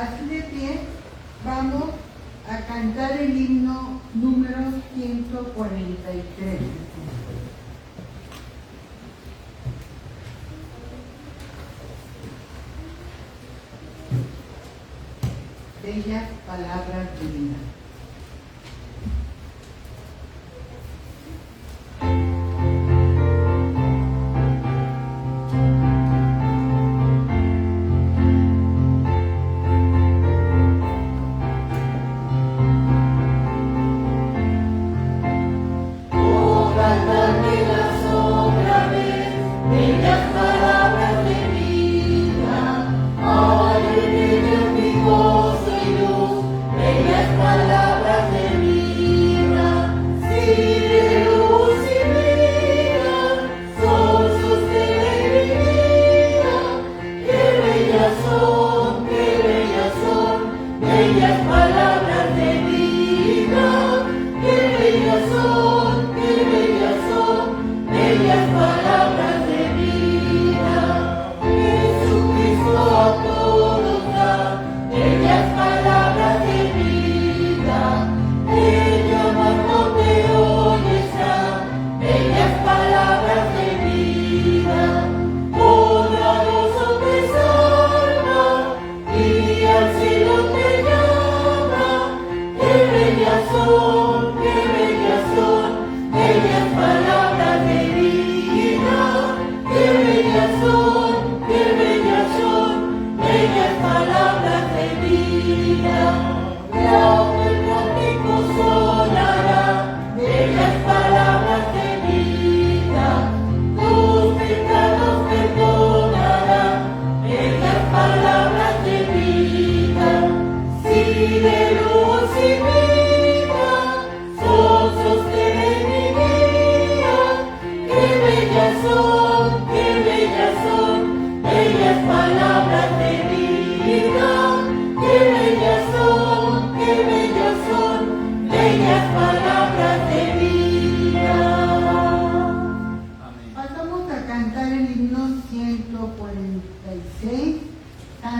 Así de pie, vamos a cantar el himno número 143. Bellas palabras divinas.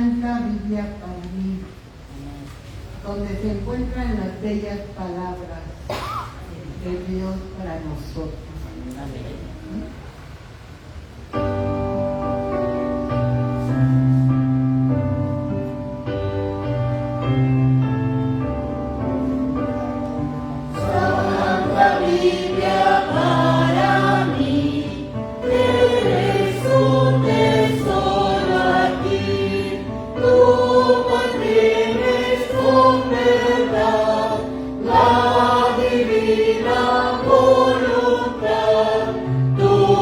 Santa Biblia para mí, donde se encuentran las bellas palabras de Dios para nosotros. Tu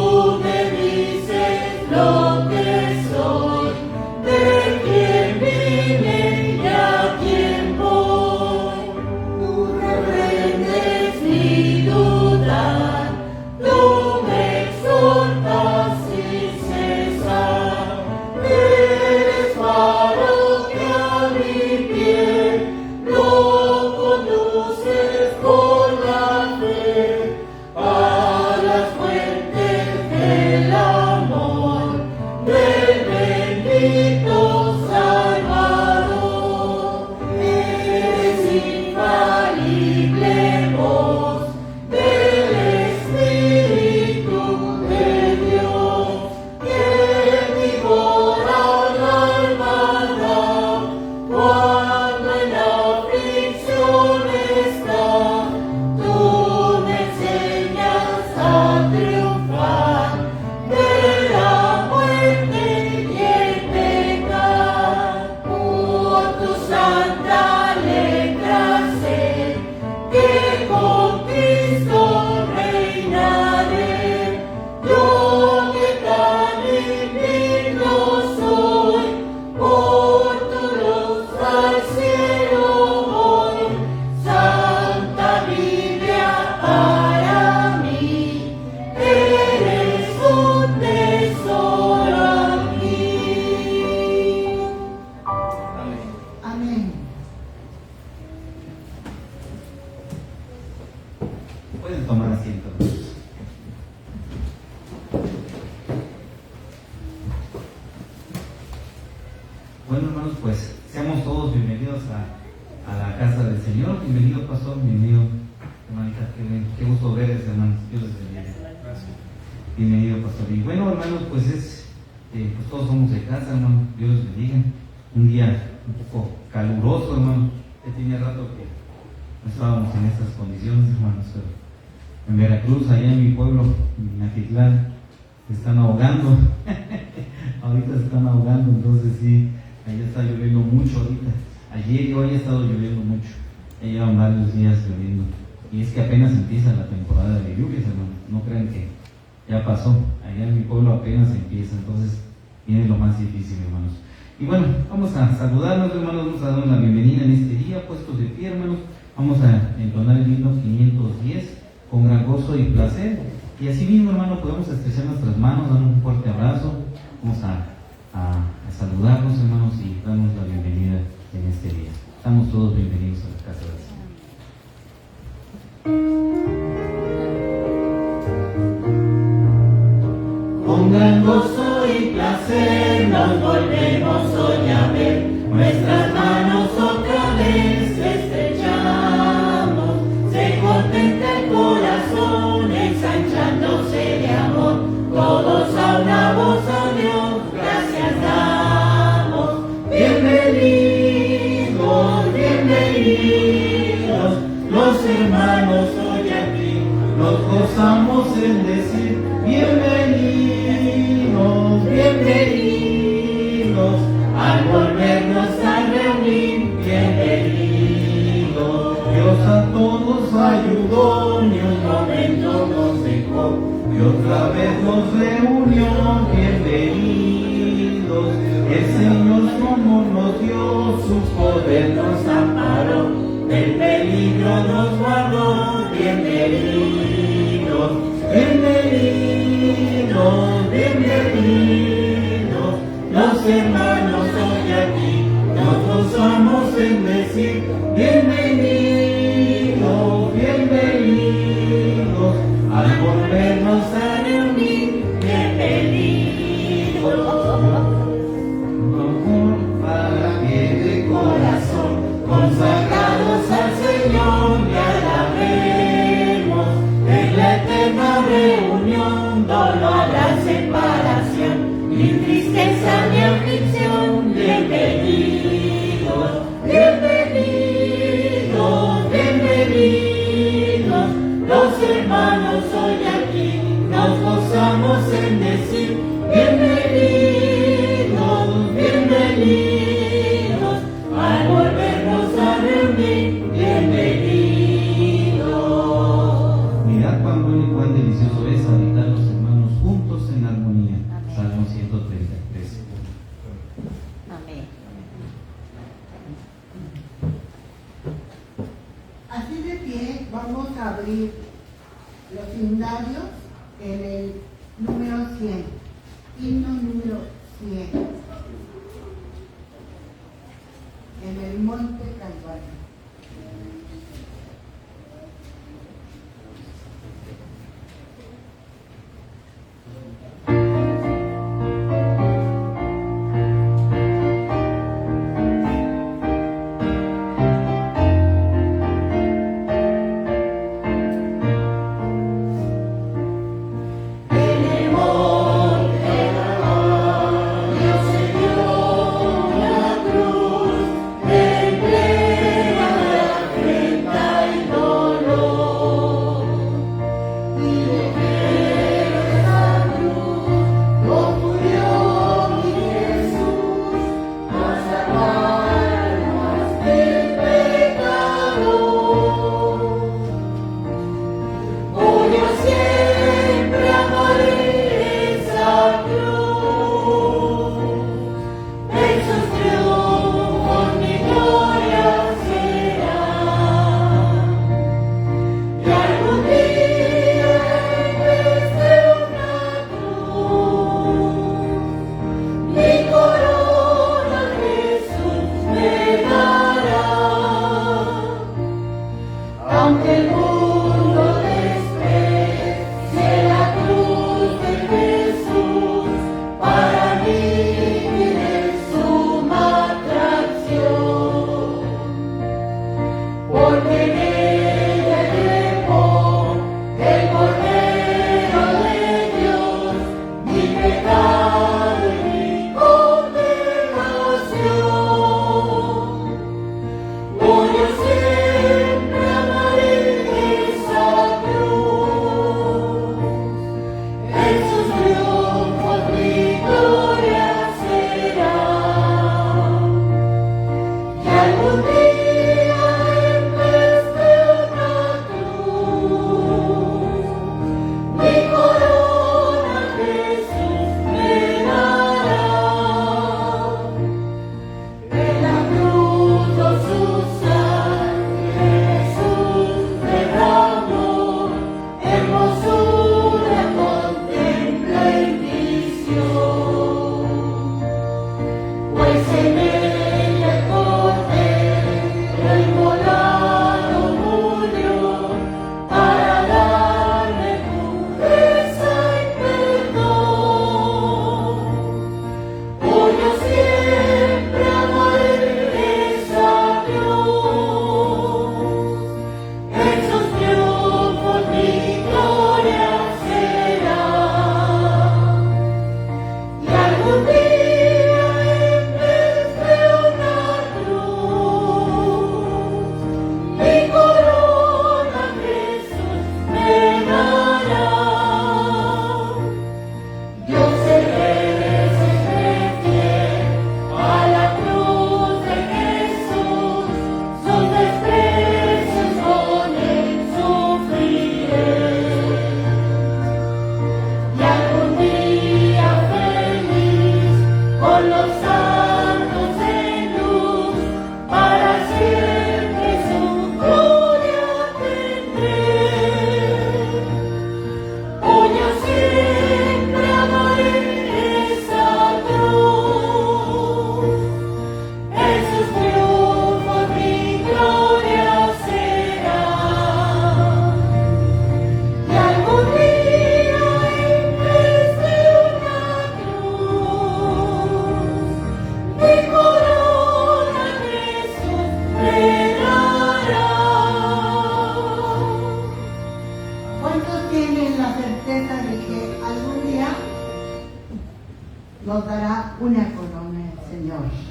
Bueno, hermanos, pues seamos todos bienvenidos a la casa del Señor. Bienvenido, pastor, bienvenido, hermanita. Qué gusto verles, hermanos. Dios les bendiga. Gracias. Bienvenido, pastor. Y bueno, hermanos, pues pues todos somos de casa, hermano. Dios les bendiga. Un día un poco caluroso, hermano. Ya tenía rato que no estábamos en estas condiciones, hermanos. Pero en Veracruz, allá en mi pueblo, en Atitlán, se están ahogando. Ahorita se están ahogando, entonces sí. Allá está lloviendo mucho ahorita. Ayer y hoy ha estado lloviendo mucho. Ya llevan varios días lloviendo. Y es que apenas empieza la temporada de lluvias, hermano. No crean que ya pasó. Allá en mi pueblo apenas empieza. Entonces viene lo más difícil, hermanos. Y bueno, vamos a saludarnos, hermanos. Vamos a darnos la bienvenida en este día, puestos de pie, hermanos. Vamos a entonar el himno 510 con gran gozo y placer. Y así mismo, hermano, podemos estrechar nuestras manos, darnos un fuerte abrazo. Vamos a saludarnos, hermanos, y darnos la bienvenida en este día. Estamos todos bienvenidos a la casa del Señor. Con gran gozo y placer nos volvemos hoy a ver, nuestras manos otra vez estrechamos, se contenta el corazón ensanchándose de amor, todos a una voz a Dios gracias damos. Bienvenidos, bienvenidos, los hermanos hoy aquí, nos gozamos en decir bienvenidos, bienvenidos, al volvernos a reunir, bienvenidos. Dios a todos ayudó, ni un momento nos dejó, y otra vez nos reunió, bienvenidos. El Señor su amor nos dio, su poder nos amparó, del peligro nos guardó, bienvenidos, bienvenidos, bienvenidos. Los hermanos hoy aquí nos gozamos en decir bienvenidos, bienvenidos, al volvernos a reunir, bienvenidos. Para pie de corazón, consagrados al Señor, le alabemos en la eterna reunión, dolor la separación, ni tristeza ni aflicción, bienvenidos, bienvenidos, bienvenidos, los hermanos hoy aquí nos gozamos en decir bienvenidos, bienvenidos, al volvernos a reunir, bienvenidos. Mirad cuán bueno y cuán delicioso es habitar los hermanos juntos en armonía. Amén. Salmo 133. Amén. Así de pie, vamos a abrir los himnarios en el número 100. Himno número 100. En el Monte Calvario. Dios se dio la cruz,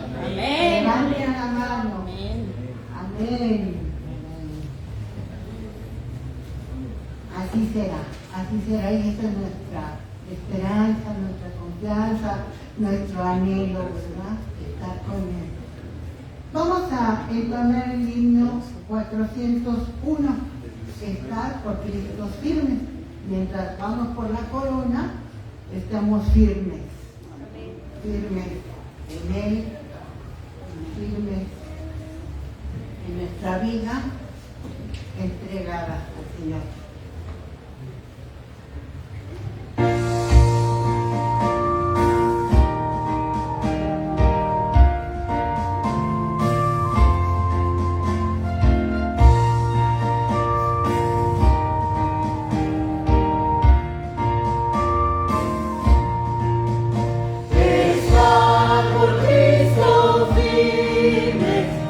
Amén. Levanten la mano. Amén. Amén. Así será, y esa es nuestra esperanza, nuestra confianza, nuestro anhelo, ¿verdad? Estar con Él. Vamos a entonar el himno 401, estar por Cristo firmes. Mientras vamos por la corona, estamos firmes en Él, firmes en nuestra vida entregada al Señor.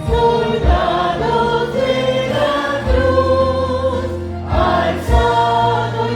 Soldados de la cruz, alzado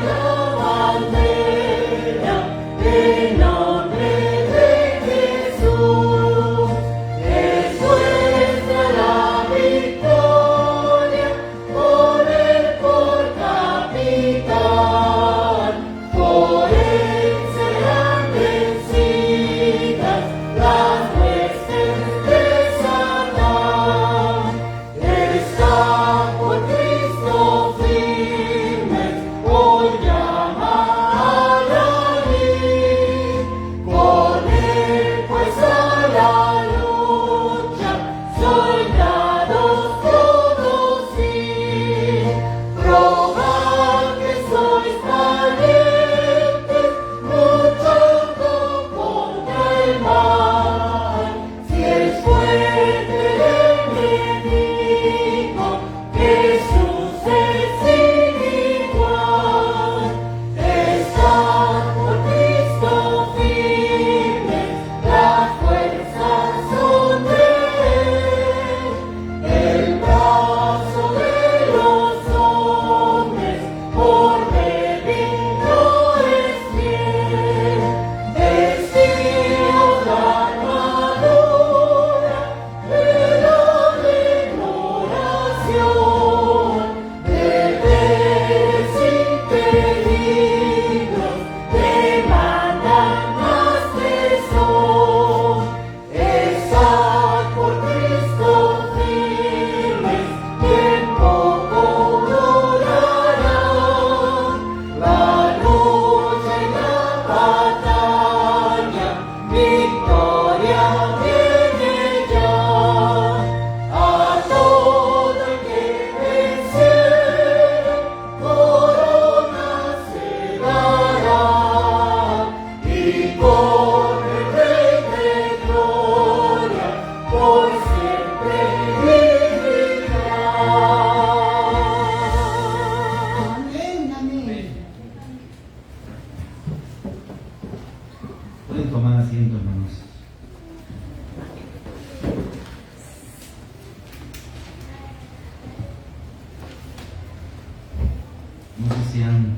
No sé si han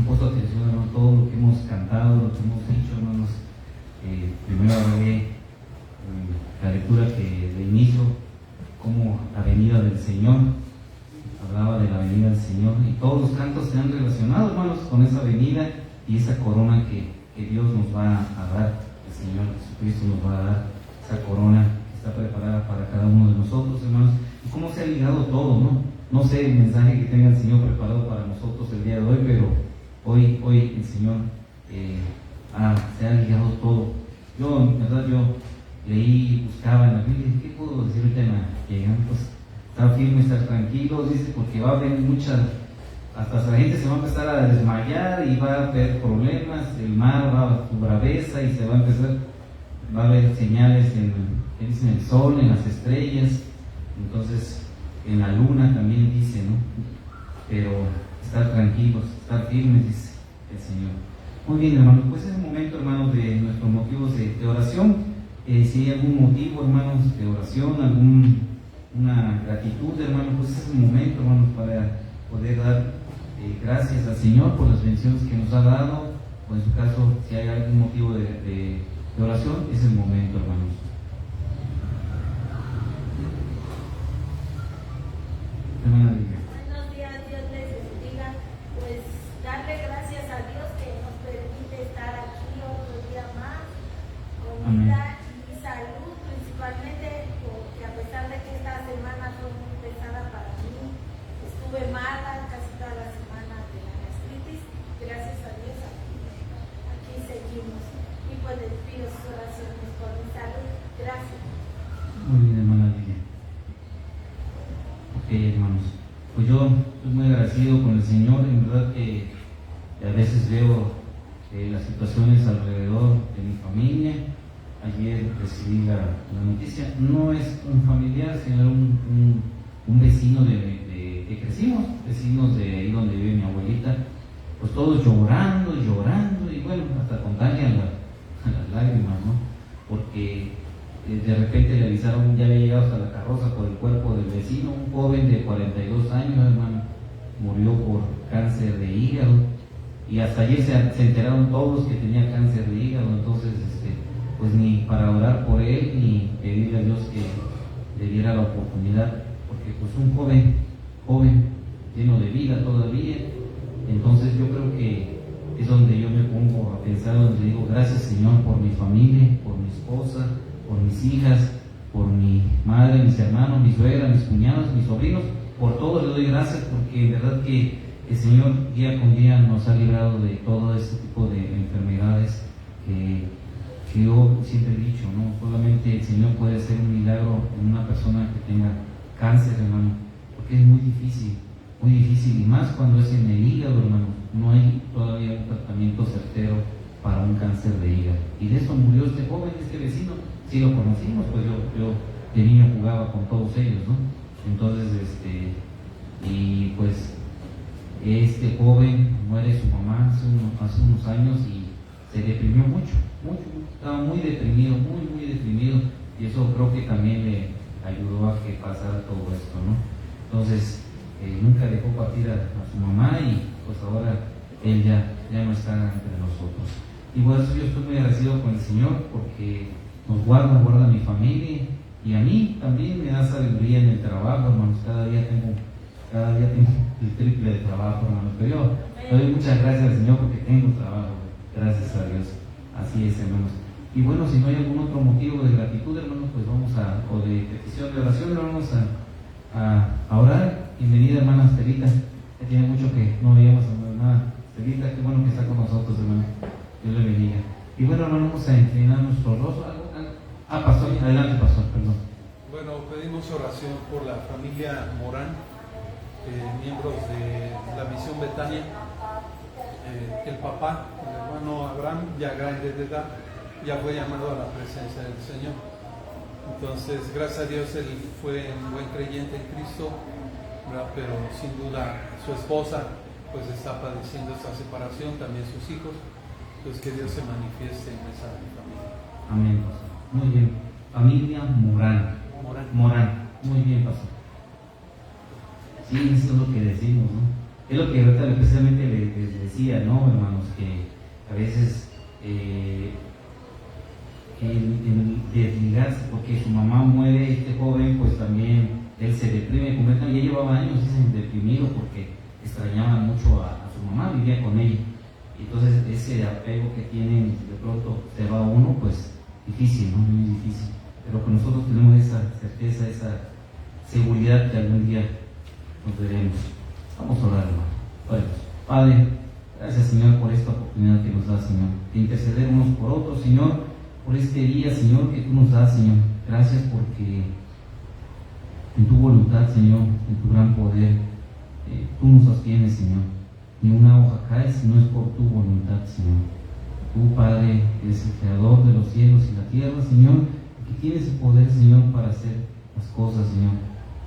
puesto atención, hermano, todo lo que hemos cantado, lo que hemos dicho, hermanos. Primero hablé la lectura que de inicio, como la venida del Señor, hablaba de la venida del Señor, y todos los cantos se han relacionado, hermanos, con esa venida y esa corona que Dios nos va a dar, el Señor Jesucristo nos va a dar esa corona que está preparada para cada uno de nosotros, hermanos. Y cómo se ha ligado todo, ¿no? No sé el mensaje que tenga el Señor preparado para nosotros el día de hoy, pero hoy el Señor se ha ligado todo. Yo, en verdad, leí, buscaba en la Biblia, ¿qué puedo decir ahorita en la llegada? Pues estar firme, estar tranquilos, dice, porque va a haber hasta la gente se va a empezar a desmayar y va a haber problemas, el mar va a su braveza y va a haber señales en el sol, en las estrellas, entonces en la luna también dice, ¿no? Pero estar tranquilos, estar firmes, dice el Señor. Muy bien, hermanos, pues es el momento, hermanos, de nuestros motivos de oración. Si hay algún motivo, hermanos, de oración, alguna gratitud, hermanos, pues es el momento, hermanos, para poder dar gracias al Señor por las bendiciones que nos ha dado, o en su caso, si hay algún motivo de oración, es el momento, hermanos. Hermana Lidia. Buenos días, Dios les bendiga. Pues darle gracias a Dios que nos permite estar aquí otro día más, con vida y salud, principalmente porque a pesar de que esta semana fue muy pesada para mí, estuve mala casi toda la semana de la gastritis. Gracias a Dios aquí seguimos. Y pues les pido sus oraciones por mi salud. Gracias. Muy bien, hermana Lidia. Ok, hermanos. Pues yo estoy muy agradecido con el Señor. En verdad que a veces veo las situaciones alrededor de mi familia. Ayer recibí la noticia. No es un familiar, sino un vecino de que crecimos, vecinos de ahí donde vive mi abuelita. Pues todos llorando, y bueno, hasta contagian las lágrimas, ¿no? Porque de repente le avisaron, ya había llegado hasta la carroza por el cuerpo del vecino, un joven de 42 años, hermano, murió por cáncer de hígado, y hasta ayer se enteraron todos que tenía cáncer de hígado. Entonces, pues ni para orar por él, ni pedirle a Dios que le diera la oportunidad, porque pues un joven, lleno de vida todavía. Entonces yo creo que es donde yo me pongo a pensar, donde digo, gracias Señor por mi familia, por mi esposa, por mis hijas, por mi madre, mis hermanos, mi suegra, mis cuñados, mis sobrinos, por todo le doy gracias, porque en verdad que el Señor día con día nos ha librado de todo este tipo de enfermedades que yo siempre he dicho, ¿no? Solamente el Señor puede hacer un milagro en una persona que tenga cáncer, hermano, porque es muy difícil, y más cuando es en el hígado, hermano. No hay todavía un tratamiento certero para un cáncer de hígado. Y de eso murió este joven, este vecino. Sí lo conocimos, pues yo de niño jugaba con todos ellos, ¿no? Entonces, y pues este joven muere su mamá hace unos años y se deprimió mucho, estaba muy deprimido, muy deprimido, y eso creo que también le ayudó a que pasara todo esto, ¿no? Entonces, nunca dejó partir a su mamá, y pues ahora él ya no está entre nosotros. Y por eso yo estoy muy agradecido con el Señor, porque nos guarda a mi familia, y a mí también me da sabiduría en el trabajo, hermanos. Cada día tengo el triple de trabajo, hermanos. Pero yo le doy muchas gracias al Señor porque tengo trabajo, gracias a Dios. Así es, hermanos. Y bueno, si no hay algún otro motivo de gratitud, hermanos, pues vamos o de petición de oración, vamos a orar. Bienvenida, hermana Estelita. Ya tiene mucho que no veíamos a la hermana Estelita. Qué bueno que está con nosotros, hermano. Dios le bendiga. Y bueno, hermano, vamos a inclinar nuestro rostro. Pastor, adelante, pastor, perdón. Bueno, pedimos oración por la familia Morán, miembros de la Misión Betania. El papá, el hermano Abraham, ya grande de edad, ya fue llamado a la presencia del Señor. Entonces, gracias a Dios, él fue un buen creyente en Cristo, ¿verdad? Pero sin duda su esposa pues está padeciendo esta separación, también sus hijos. Entonces, que Dios se manifieste en esa familia. Amén, pastor. Muy bien. Familia Morán. Muy bien, pastor. Sí, eso es lo que decimos, ¿no? Es lo que ahorita especialmente les decía, ¿no, hermanos? Que a veces el desligarse, porque su mamá muere, este joven, pues también él se deprime completamente. Ya llevaba años deprimido porque extrañaba mucho a su mamá, vivía con ella. Entonces ese apego que tienen, de pronto se va uno, pues difícil, ¿no? Muy difícil. Pero que nosotros tenemos esa certeza, esa seguridad que algún día nos veremos. Vamos a orar, hermano. Oremos. Padre, gracias, Señor, por esta oportunidad que nos da, Señor, de interceder unos por otros, Señor, por este día, Señor, que tú nos das, Señor. Gracias porque en tu voluntad, Señor, en tu gran poder, tú nos sostienes, Señor. Ni una hoja cae si no es por tu voluntad, Señor. Tú, Padre, eres el creador de los cielos y la tierra, Señor, que tienes el poder, Señor, para hacer las cosas, Señor,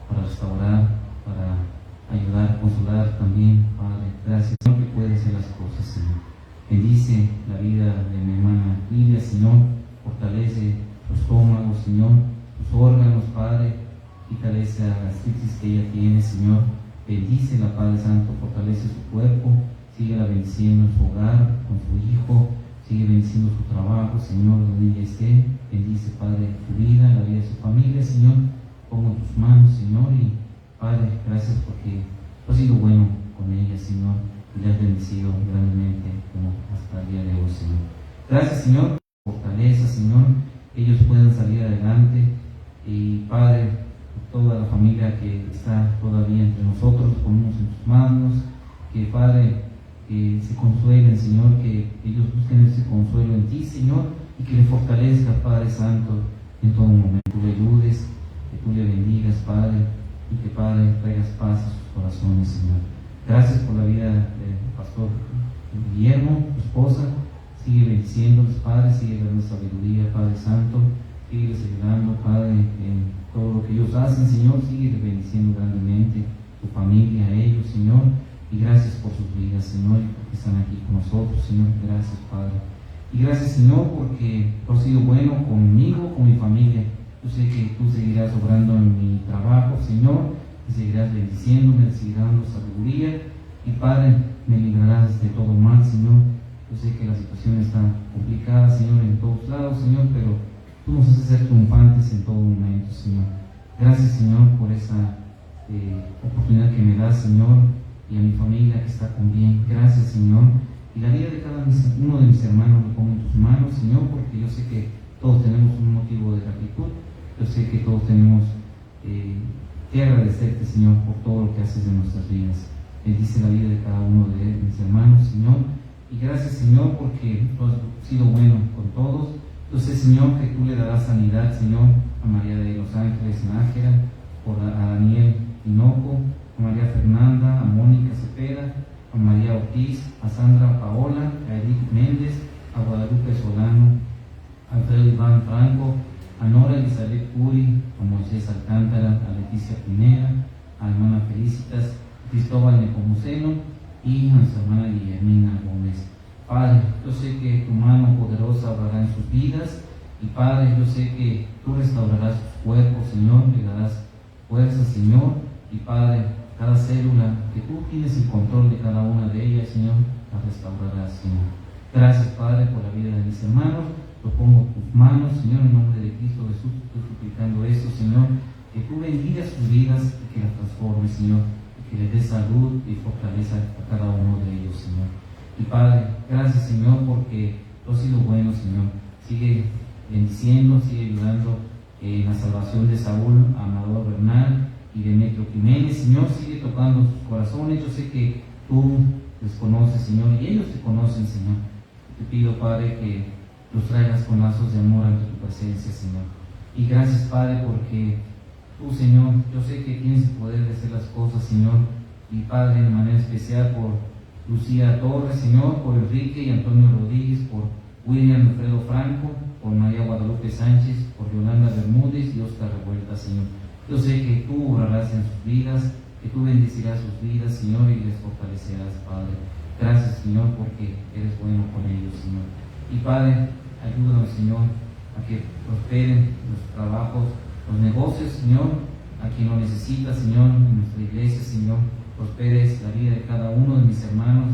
para restaurar, para ayudar, consolar también, Padre. Gracias, Señor, que puedes hacer las cosas, Señor. Bendice la vida de mi hermana Lidia, Señor. Fortalece su estómago, Señor, sus órganos, Padre. Quítale esa gastritis que ella tiene, Señor. Bendícela, Padre Santo, fortalece su cuerpo. sigue la bendiciendo en su hogar, con su hijo, sigue bendiciendo su trabajo, Señor, donde ella esté. Bendice, Padre, su vida, la vida de su familia, Señor. Pongo en tus manos, Señor, y Padre, gracias porque tú has sido bueno con ella, Señor, y le has bendecido grandemente como hasta el día de hoy, Señor. Gracias, Señor, por fortaleza, Señor, que ellos puedan salir adelante. Y Padre, toda la familia que está todavía entre nosotros, ponemos en tus manos, que Padre, que se consuelen, Señor, que ellos busquen ese consuelo en ti, Señor, y que le fortalezca, Padre Santo, en todo momento. Tú le ayudes, que tú le bendigas, Padre, y que, Padre, traigas paz a sus corazones, Señor. Gracias por la vida del pastor Guillermo, tu esposa. Sigue bendiciéndoles, Padre, sigue dando sabiduría, Padre Santo. Sigue ayudando, Padre, en todo lo que ellos hacen, Señor. Sigue bendiciendo grandemente tu familia, a ellos, Señor. Y gracias por sus vidas, Señor, y porque están aquí con nosotros, Señor. Gracias, Padre. Y gracias, Señor, porque tú has sido bueno conmigo, con mi familia. Yo sé que tú seguirás obrando en mi trabajo, Señor. Me seguirás bendiciéndome, me seguirás dando sabiduría. Y, Padre, me librarás de todo mal, Señor. Yo sé que la situación está complicada, Señor, en todos lados, Señor, pero tú nos haces ser triunfantes en todo momento, Señor. Gracias, Señor, por esa oportunidad que me das, Señor, y a mi familia que está con bien. Gracias, Señor. Y la vida de cada uno de mis hermanos lo pongo en tus manos, Señor, porque yo sé que todos tenemos un motivo de gratitud. Yo sé que todos tenemos que agradecerte, Señor, por todo lo que haces en nuestras vidas. Bendice la vida de cada uno de mis hermanos, Señor. Y gracias, Señor, porque tú has sido bueno con todos. Yo sé, Señor, que tú le darás sanidad, Señor, a María de los Ángeles Nájera, a Daniel Tinoco, a María Fernanda, a Mónica Cepeda, a María Ortiz, a Sandra Paola, a Edith Méndez, a Guadalupe Solano, a Alfredo Iván Franco, a Nora Elizabeth Puri, a Moisés Alcántara, a Leticia Pineda, a hermana Felicitas, a Cristóbal Nepomuceno y a nuestra hermana Guillermina Gómez. Padre, yo sé que tu mano poderosa obrará en sus vidas, y Padre, yo sé que tú restaurarás sus cuerpos, Señor, le darás fuerza, Señor, y Padre, cada célula que tú tienes el control de cada una de ellas, Señor, la restaurarás, Señor. Gracias, Padre, por la vida de mis hermanos. Lo pongo en tus manos, Señor, en nombre de Cristo Jesús. Estoy suplicando esto, Señor, que tú bendigas sus vidas y que las transformes, Señor, y que les des salud y fortaleza a cada uno de ellos, Señor. Y Padre, gracias, Señor, porque tú has sido bueno, Señor. Sigue bendiciendo, sigue ayudando en la salvación de Saúl, Amador Bernal y Demetrio Jiménez, Señor. Sigue tocando sus corazones. Yo sé que tú les conoces, Señor, y ellos te conocen, Señor. Te pido, Padre, que los traigas con lazos de amor ante tu presencia, Señor. Y gracias, Padre, porque tú, Señor, yo sé que tienes el poder de hacer las cosas, Señor. Y Padre, de manera especial por Lucía Torres, Señor, por Enrique y Antonio Rodríguez, por William Alfredo Franco, por María Guadalupe Sánchez, por Yolanda Bermúdez y Oscar Revuelta, Señor. Yo sé que tú obrarás en sus vidas, que tú bendecirás sus vidas, Señor, y les fortalecerás, Padre. Gracias, Señor, porque eres bueno con ellos, Señor. Y Padre, ayúdanos, Señor, a que prosperen los trabajos, los negocios, Señor, a quien lo necesita, Señor, en nuestra iglesia, Señor. Prosperes la vida de cada uno de mis hermanos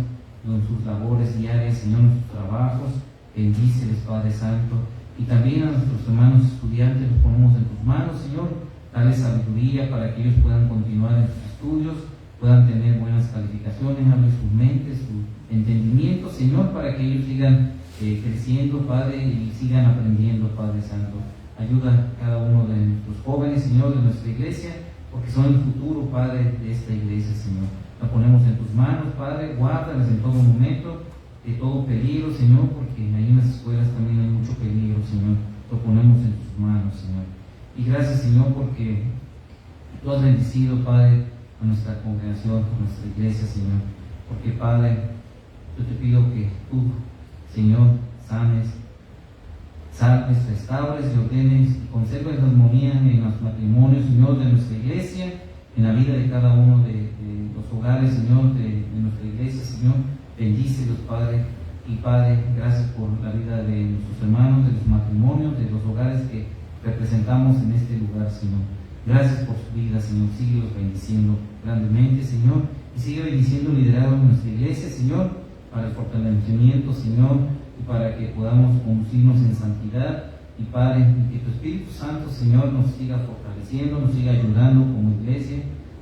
en sus labores diarias, Señor, en sus trabajos. Bendíceles, Padre Santo. Y también a nuestros hermanos estudiantes los ponemos en tus manos, Señor. Dale sabiduría para que ellos puedan continuar en sus estudios, puedan tener buenas calificaciones, abre sus mentes, su entendimiento, Señor, para que ellos sigan creciendo, Padre, y sigan aprendiendo, Padre Santo. Ayuda a cada uno de nuestros jóvenes, Señor, de nuestra iglesia, porque son el futuro, Padre, de esta iglesia, Señor. La ponemos en tus manos, Padre, guárdalas en todo momento, de todo peligro, Señor, porque ahí en las escuelas también hay mucho peligro, Señor. Lo ponemos en tus manos, Señor. Y gracias, Señor, porque tú has bendecido, Padre, a nuestra congregación, a nuestra iglesia, Señor. Porque, Padre, yo te pido que tú, Señor, salves, restaures y ordenes y conserves la armonía en los matrimonios, Señor, de nuestra iglesia, en la vida de cada uno de los hogares, Señor, de nuestra iglesia, Señor. Bendícelos, Padre. Y Padre, gracias por la vida de nuestros hermanos, de los matrimonios, de los hogares que representamos en este lugar, Señor. Gracias por su vida, Señor. Síguelos bendiciendo grandemente, Señor. y sigue bendiciendo el liderazgo de nuestra iglesia, Señor, para el fortalecimiento, Señor, y para que podamos conducirnos en santidad. Y Padre, y que tu Espíritu Santo, Señor, nos siga fortaleciendo, nos siga ayudando como iglesia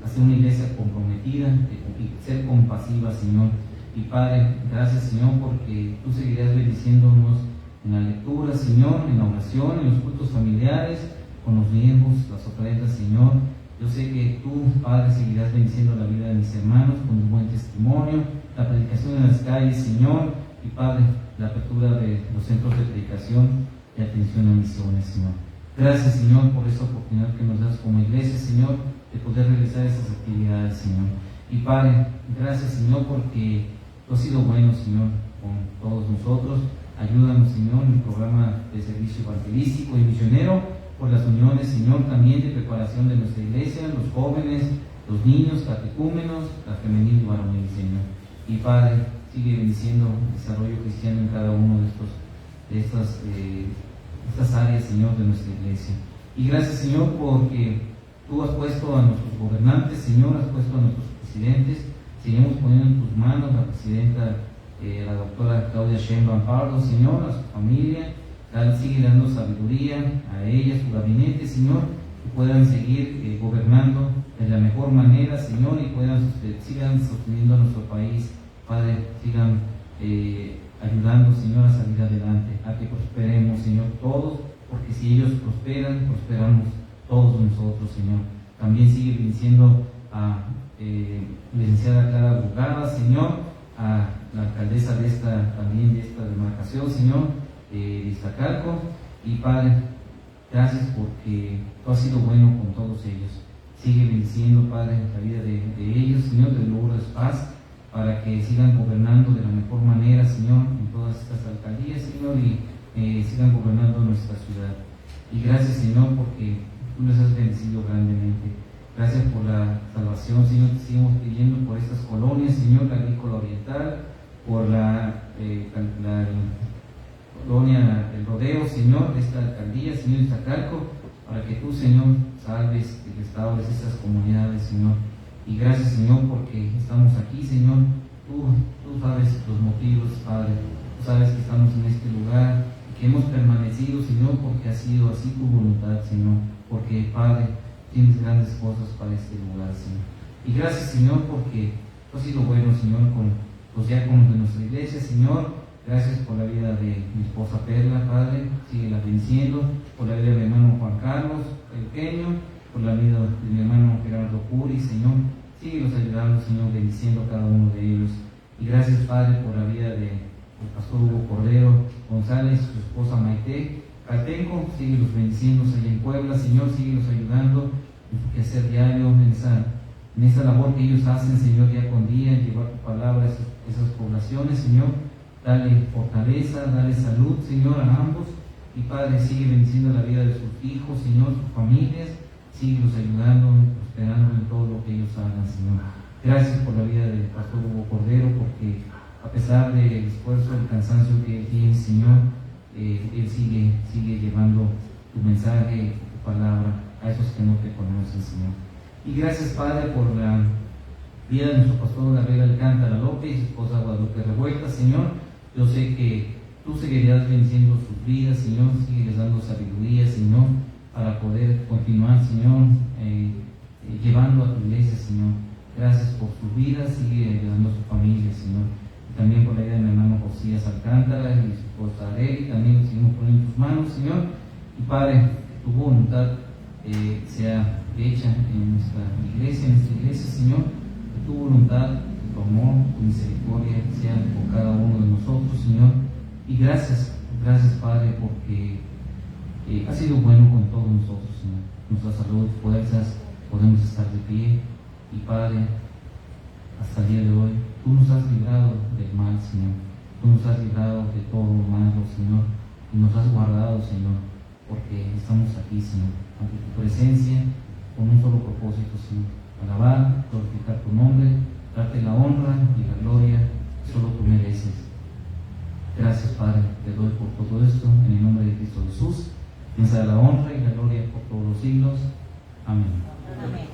a ser una iglesia comprometida y ser compasiva, Señor. Y Padre, gracias, Señor, porque tú seguirás bendiciéndonos en la lectura, Señor, en la oración, en los cultos familiares, con los miembros, las ofrendas, Señor. Yo sé que tú, Padre, seguirás bendiciendo la vida de mis hermanos con un buen testimonio, la predicación en las calles, Señor, y Padre, la apertura de los centros de predicación y atención a misiones, Señor. Gracias, Señor, por esta oportunidad que nos das como iglesia, Señor, de poder realizar estas actividades, Señor. Y Padre, gracias, Señor, porque tú has sido bueno, Señor, con todos nosotros. Ayúdanos, Señor, en el programa de servicio evangelístico y misionero, por las uniones, Señor, también de preparación de nuestra iglesia, los jóvenes, los niños, catecúmenos, la femenil y varonil, Señor. Y Padre, sigue bendiciendo el desarrollo cristiano en cada uno de estas áreas, Señor, de nuestra iglesia. Y gracias, Señor, porque tú has puesto a nuestros gobernantes, Señor, has puesto a nuestros presidentes. Seguimos poniendo en tus manos la presidenta, la doctora Claudia Sheinbaum Pardo, Señor, a su familia. Sigue dando sabiduría a ella, a su gabinete, Señor, que puedan seguir gobernando de la mejor manera, Señor, y sigan sosteniendo a nuestro país. Padre, sigan ayudando, Señor, a salir adelante, a que prosperemos, Señor, todos, porque si ellos prosperan, prosperamos todos nosotros, Señor. También sigue bendiciendo a licenciada Clara Bugada, Señor, a la alcaldesa de esta demarcación, Señor, de Iztacalco. Y Padre, gracias porque tú has sido bueno con todos ellos. Sigue bendiciendo, Padre, la vida de ellos, Señor, de Lourdes Paz, para que sigan gobernando de la mejor manera, Señor, en todas estas alcaldías, Señor, y sigan gobernando nuestra ciudad. Y gracias, Señor, porque tú les has bendecido grandemente. Gracias por la salvación, Señor. Te seguimos pidiendo por estas colonias, Señor, la agrícola oriental, por la colonia El Rodeo, Señor, de esta alcaldía, Señor, de Iztacalco, para que tú, Señor, salves y restaures estas comunidades, Señor. Y gracias, Señor, porque estamos aquí, Señor. Tú sabes los motivos, Padre. Tú sabes que estamos en este lugar, que hemos permanecido, Señor, porque ha sido así tu voluntad, Señor. Porque, Padre, tienes grandes cosas para este lugar, Señor. Y gracias, Señor, porque tú has sido bueno, Señor, con los diáconos de nuestra iglesia, Señor. Gracias por la vida de mi esposa Perla, Padre. Síguela bendiciendo. Por la vida de mi hermano Juan Carlos, el pequeño. Por la vida de mi hermano Gerardo Curi, Señor. Síguelos ayudando, Señor, bendiciendo a cada uno de ellos. Y gracias, Padre, por la vida del pastor Hugo Cordero González, su esposa Maite Caltenco. Síguelos bendiciendo allá en Puebla, Señor. Síguelos ayudando en su quehacer diario, en esa labor que ellos hacen, Señor, día con día, en llevar tu palabra a esas poblaciones, Señor. Dale fortaleza, dale salud, Señor, a ambos. Y Padre, sigue bendiciendo la vida de sus hijos, Señor, sus familias. Síguelos ayudando, prosperando en todo lo que ellos hagan, Señor. Gracias por la vida del pastor Hugo Cordero, porque a pesar del esfuerzo, el cansancio que él tiene, Señor, él sigue llevando tu mensaje, tu palabra a esos que no te conocen, Señor. Y gracias, Padre, por la vida de nuestro pastor Gabriel Alcántara López y su esposa Guadalupe Revuelta, Señor. Yo sé que tú seguirás bendiciendo sus vidas, Señor. Sigues dando sabiduría, Señor, para poder continuar, Señor, llevando a tu iglesia, Señor. Gracias por sus vidas, sigue ayudando a su familia, Señor. Y también por la vida de mi hermano Josías Alcántara y su esposa Areli, también lo seguimos poniendo en tus manos, Señor. Y Padre, que tu voluntad sea hecha en nuestra iglesia, Señor. Que tu voluntad, tu amor, tu misericordia sea con cada uno de nosotros, Señor. Y gracias, Padre, porque has sido bueno con todos nosotros, Señor. Nuestra salud, fuerzas, podemos estar de pie. Y Padre, hasta el día de hoy, tú nos has librado del mal, Señor. Tú nos has librado de todo lo malo, Señor. Y nos has guardado, Señor, porque estamos aquí, Señor, ante tu presencia, con un solo propósito, Señor. Alabar, glorificar tu nombre, darte la honra y la gloria que solo tú mereces. Gracias, Padre, te doy por todo esto, en el nombre de Cristo Jesús. Piensa la honra y la gloria por todos los siglos. Amén. Amén.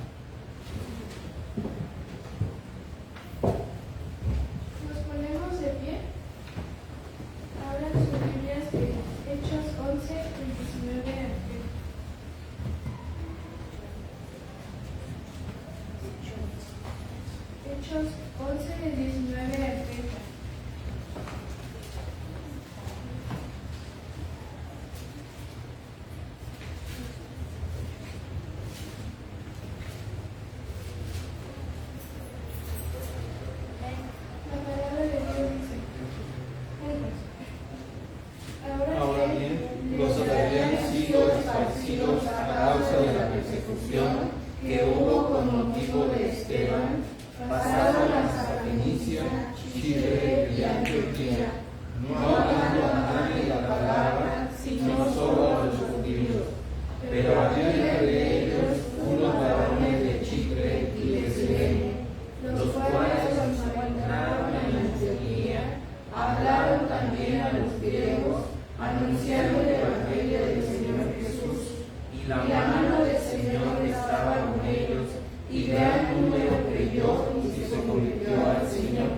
anunciando el Evangelio del Señor Jesús. Y la mano del Señor estaba con ellos, y gran número creyó y se convirtió al Señor.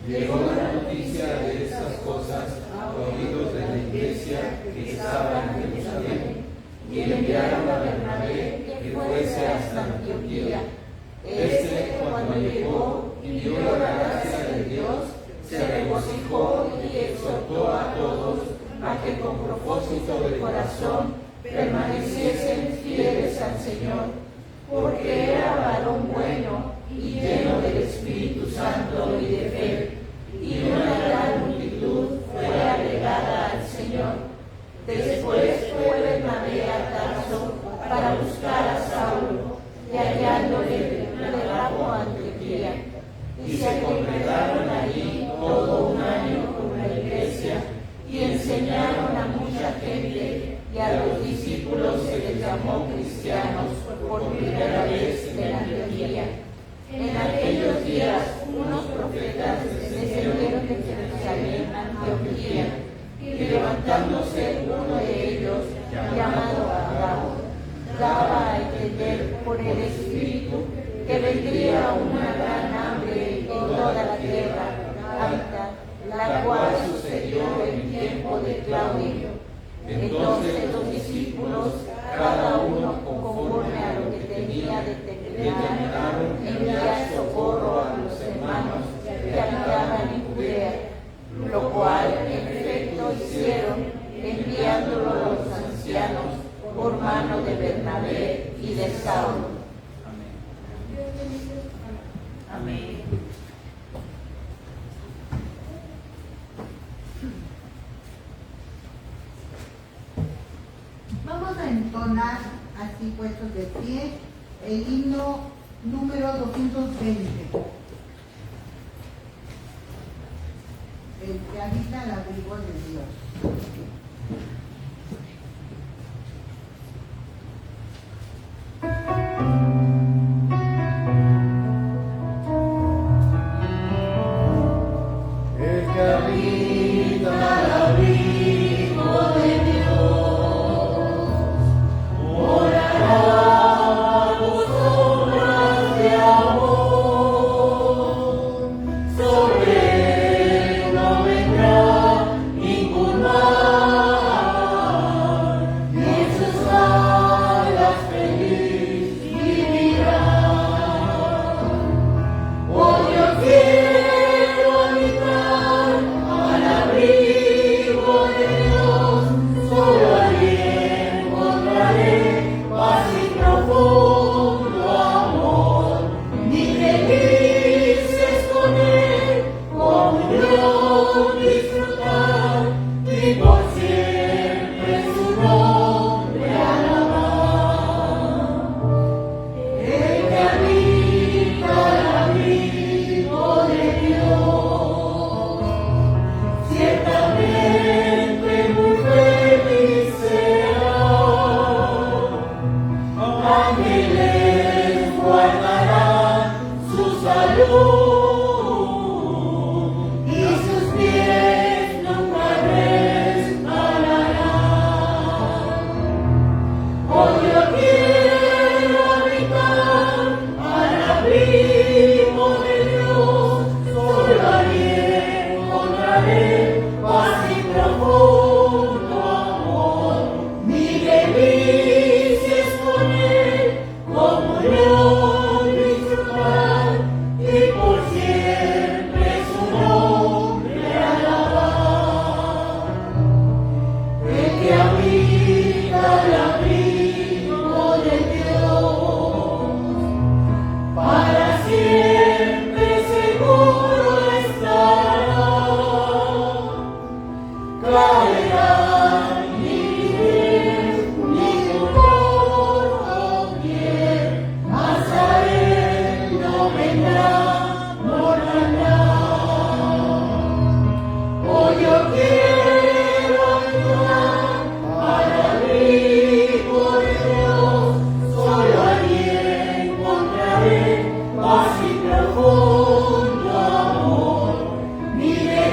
Llegó la noticia de estas cosas a oídos de la iglesia que estaba en Jerusalén, y enviaron a Bernabé que fuese hasta Antioquía. Cuando llegó y vio la gracia de Dios, se regocijó y exhortó a todos a que con propósito de corazón permaneciesen fieles al Señor, porque era varón bueno y lleno del Espíritu Santo y de fe, y una gran multitud fue agregada al Señor. Después fue Bernabé a Tarso para buscar a Saulo, y hallándole le trajo a Antioquía. Y se congregaron allí todo un año con la iglesia, y enseñaron a mucha gente, y a los discípulos se les llamó cristianos por primera vez en Antioquía. En aquellos días unos profetas descendieron de Jerusalén a Antioquía, y levantándose uno de ellos, llamado Agabo, daba a entender por el Espíritu que vendría una gran hambre en toda la tierra alta, la cual sucedió en tiempo de Claudio. Entonces los discípulos, cada uno conforme a lo que tenía determinaron enviar socorro a los hermanos que habitaban en Judea, lo cual en efecto hicieron, enviándolo a los ancianos por mano de Bernabé y de Saulo. Amén. Vamos a entonar, así puestos de pie, el himno número 220. El que habita el abrigo de Dios.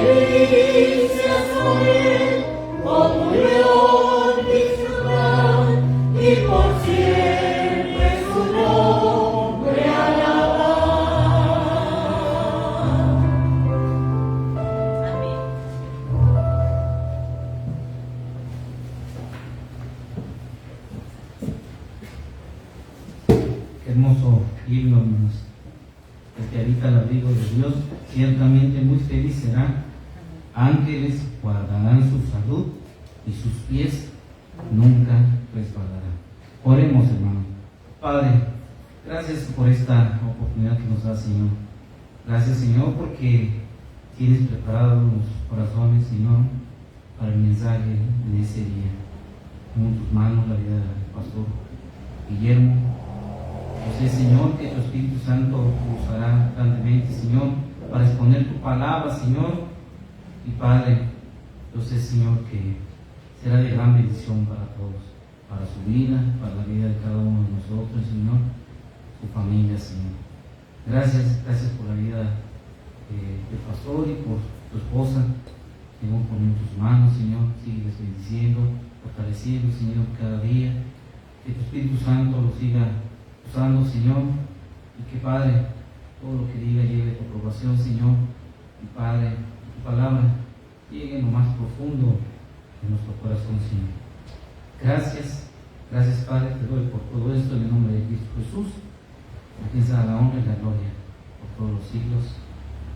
Delicias con él, hermoso himno, hermanos. El que habita el abrigo de Dios, ciertamente muy feliz será. Ángeles guardarán su salud y sus pies nunca resbalarán. Oremos, hermano. Padre, gracias por esta oportunidad que nos da, Señor. Gracias, Señor, porque tienes preparado nuestros corazones, Señor, para el mensaje de ese día. Pongo en tus manos la vida del pastor Guillermo. Yo sé, Señor, que tu Espíritu Santo usará grandemente, Señor, para exponer tu palabra, Señor. Y Padre, yo sé, Señor, que será de gran bendición para todos, para su vida, para la vida de cada uno de nosotros, Señor, su familia, Señor. Gracias por la vida del pastor y por tu esposa. Señor, pon en tus manos, Señor, sigue bendiciendo, fortaleciendo, Señor, cada día. Que tu Espíritu Santo lo siga usando, Señor, y que, Padre, todo lo que diga lleve tu aprobación, Señor. Y Padre, tu palabra llegue en lo más profundo de nuestro corazón, Señor. Gracias, Padre, te doy por todo esto en el nombre de Cristo Jesús. A quien sea la honra y la gloria por todos los siglos.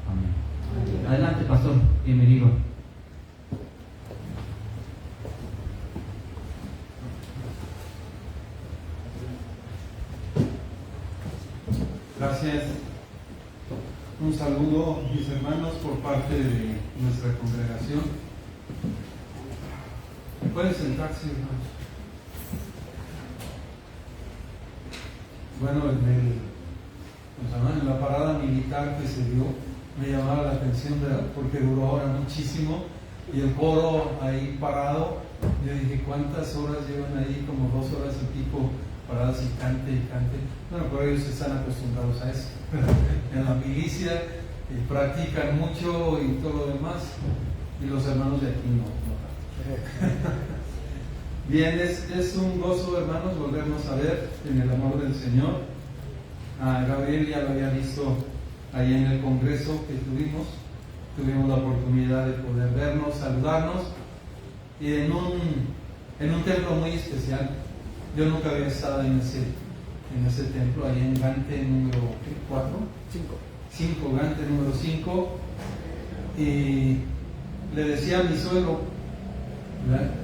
Amén. Adelante, pastor, bienvenido. Gracias. Un saludo, mis hermanos, por parte de nuestra congregación. Pueden sentarse, hermanos. Bueno, en la parada militar que se dio, me llamaba la atención porque duró ahora muchísimo, y el coro ahí parado. Yo dije, ¿cuántas horas llevan ahí? Como 2 horas y pico paradas y cante y cante. Bueno, pero ellos están acostumbrados a eso. En la milicia practican mucho y todo lo demás, y los hermanos de aquí no. Bien, es un gozo, hermanos, volvernos a ver en el amor del Señor. A Gabriel ya lo había visto ahí en el congreso que tuvimos la oportunidad de poder vernos, saludarnos, y en un templo muy especial. Yo nunca había estado en ese templo, ahí en Gante número 4, 5, Gante número 5, y le decía a mi suegro,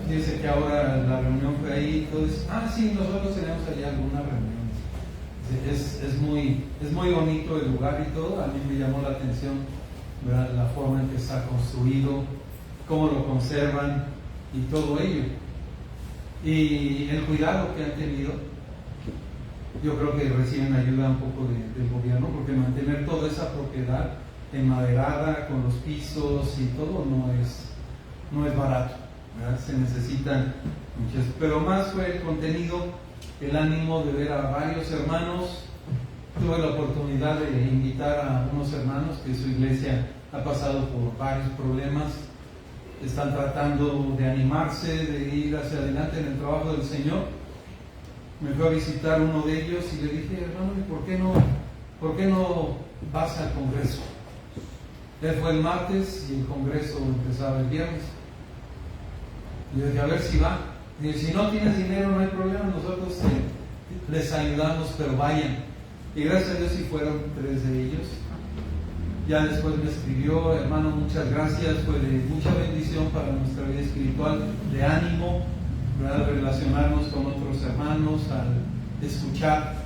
dice que ahora la reunión fue ahí, entonces, sí, nosotros tenemos allá alguna reunión. Es muy bonito el lugar y todo. A mí me llamó la atención, ¿verdad?, la forma en que está construido, cómo lo conservan y todo ello. Y el cuidado que han tenido, yo creo que reciben ayuda un poco del gobierno, porque mantener toda esa propiedad enmaderada con los pisos y todo no es barato, ¿verdad? Se necesitan muchas, pero más fue el contenido, el ánimo de ver a varios hermanos. Tuve la oportunidad de invitar a unos hermanos que su iglesia ha pasado por varios problemas. Están tratando de animarse, de ir hacia adelante en el trabajo del Señor. Me fue a visitar uno de ellos y le dije, hermano, ¿y por qué no vas al congreso? Él fue el martes y el congreso empezaba el viernes. Y le dije, a ver si va. Y si no tienes dinero, no hay problema, nosotros les ayudamos, pero vayan. Y gracias a Dios sí fueron 3 de ellos. Ya después me escribió, hermano, muchas gracias, fue de mucha bendición para nuestra vida espiritual, de ánimo, ¿verdad?, relacionarnos con otros hermanos, al escuchar,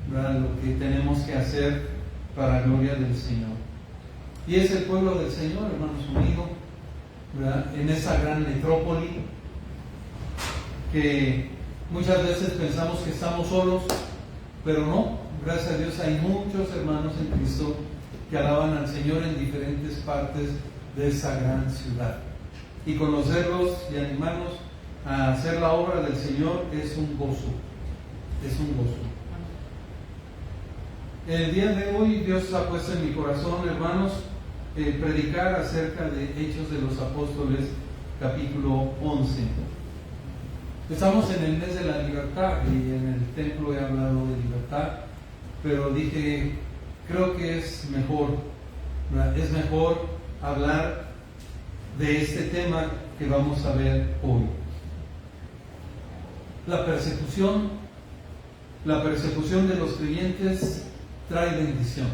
¿verdad?, lo que tenemos que hacer para la gloria del Señor. Y es el pueblo del Señor, hermanos unidos, ¿verdad?, en esa gran metrópoli, que muchas veces pensamos que estamos solos, pero no, gracias a Dios hay muchos hermanos en Cristo que alaban al Señor en diferentes partes de esa gran ciudad. Y conocerlos y animarnos a hacer la obra del Señor es un gozo, El día de hoy Dios ha puesto en mi corazón, hermanos, predicar acerca de Hechos de los Apóstoles, capítulo 11. Estamos en el mes de la libertad y en el templo he hablado de libertad, pero dije, creo que es mejor hablar de este tema que vamos a ver hoy. La persecución la persecución de los creyentes trae bendición.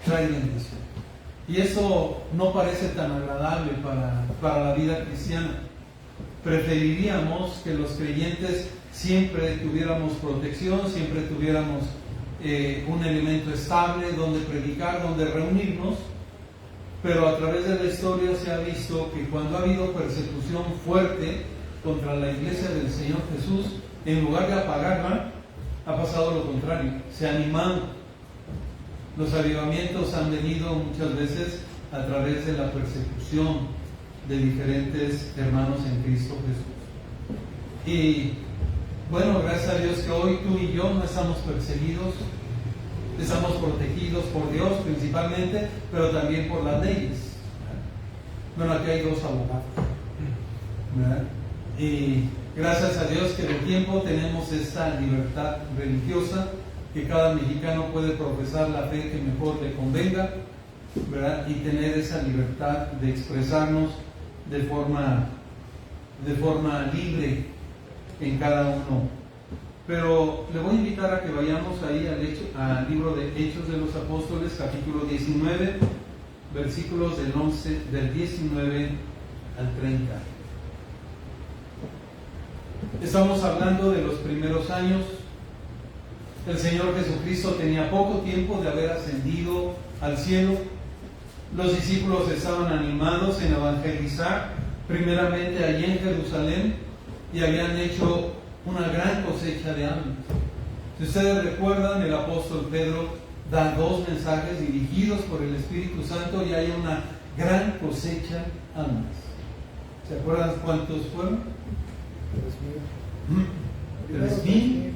Trae bendición. Y eso no parece tan agradable para la vida cristiana. Preferiríamos que los creyentes siempre tuviéramos protección, siempre tuviéramos un elemento estable donde predicar, donde reunirnos, pero a través de la historia se ha visto que cuando ha habido persecución fuerte contra la iglesia del Señor Jesús, en lugar de apagarla, ha pasado lo contrario, se ha animado. Los avivamientos han venido muchas veces a través de la persecución de diferentes hermanos en Cristo Jesús. Y bueno, gracias a Dios que hoy tú y yo no estamos perseguidos, estamos protegidos por Dios principalmente, pero también por las leyes. Bueno, aquí hay dos abogados, ¿verdad? Y gracias a Dios que de tiempo tenemos esta libertad religiosa, que cada mexicano puede profesar la fe que mejor le convenga, ¿verdad? Y tener esa libertad de expresarnos de forma libre en cada uno. Pero le voy a invitar a que vayamos ahí al libro de Hechos de los Apóstoles, capítulo 19, versículos del 19 al 30. Estamos hablando de los primeros años. El Señor Jesucristo tenía poco tiempo de haber ascendido al cielo. Los discípulos estaban animados en evangelizar, primeramente allí en Jerusalén, y habían hecho una gran cosecha de almas. Si ustedes recuerdan, el apóstol Pedro da 2 mensajes dirigidos por el Espíritu Santo y hay una gran cosecha de almas. ¿Se acuerdan cuántos fueron? 3,000.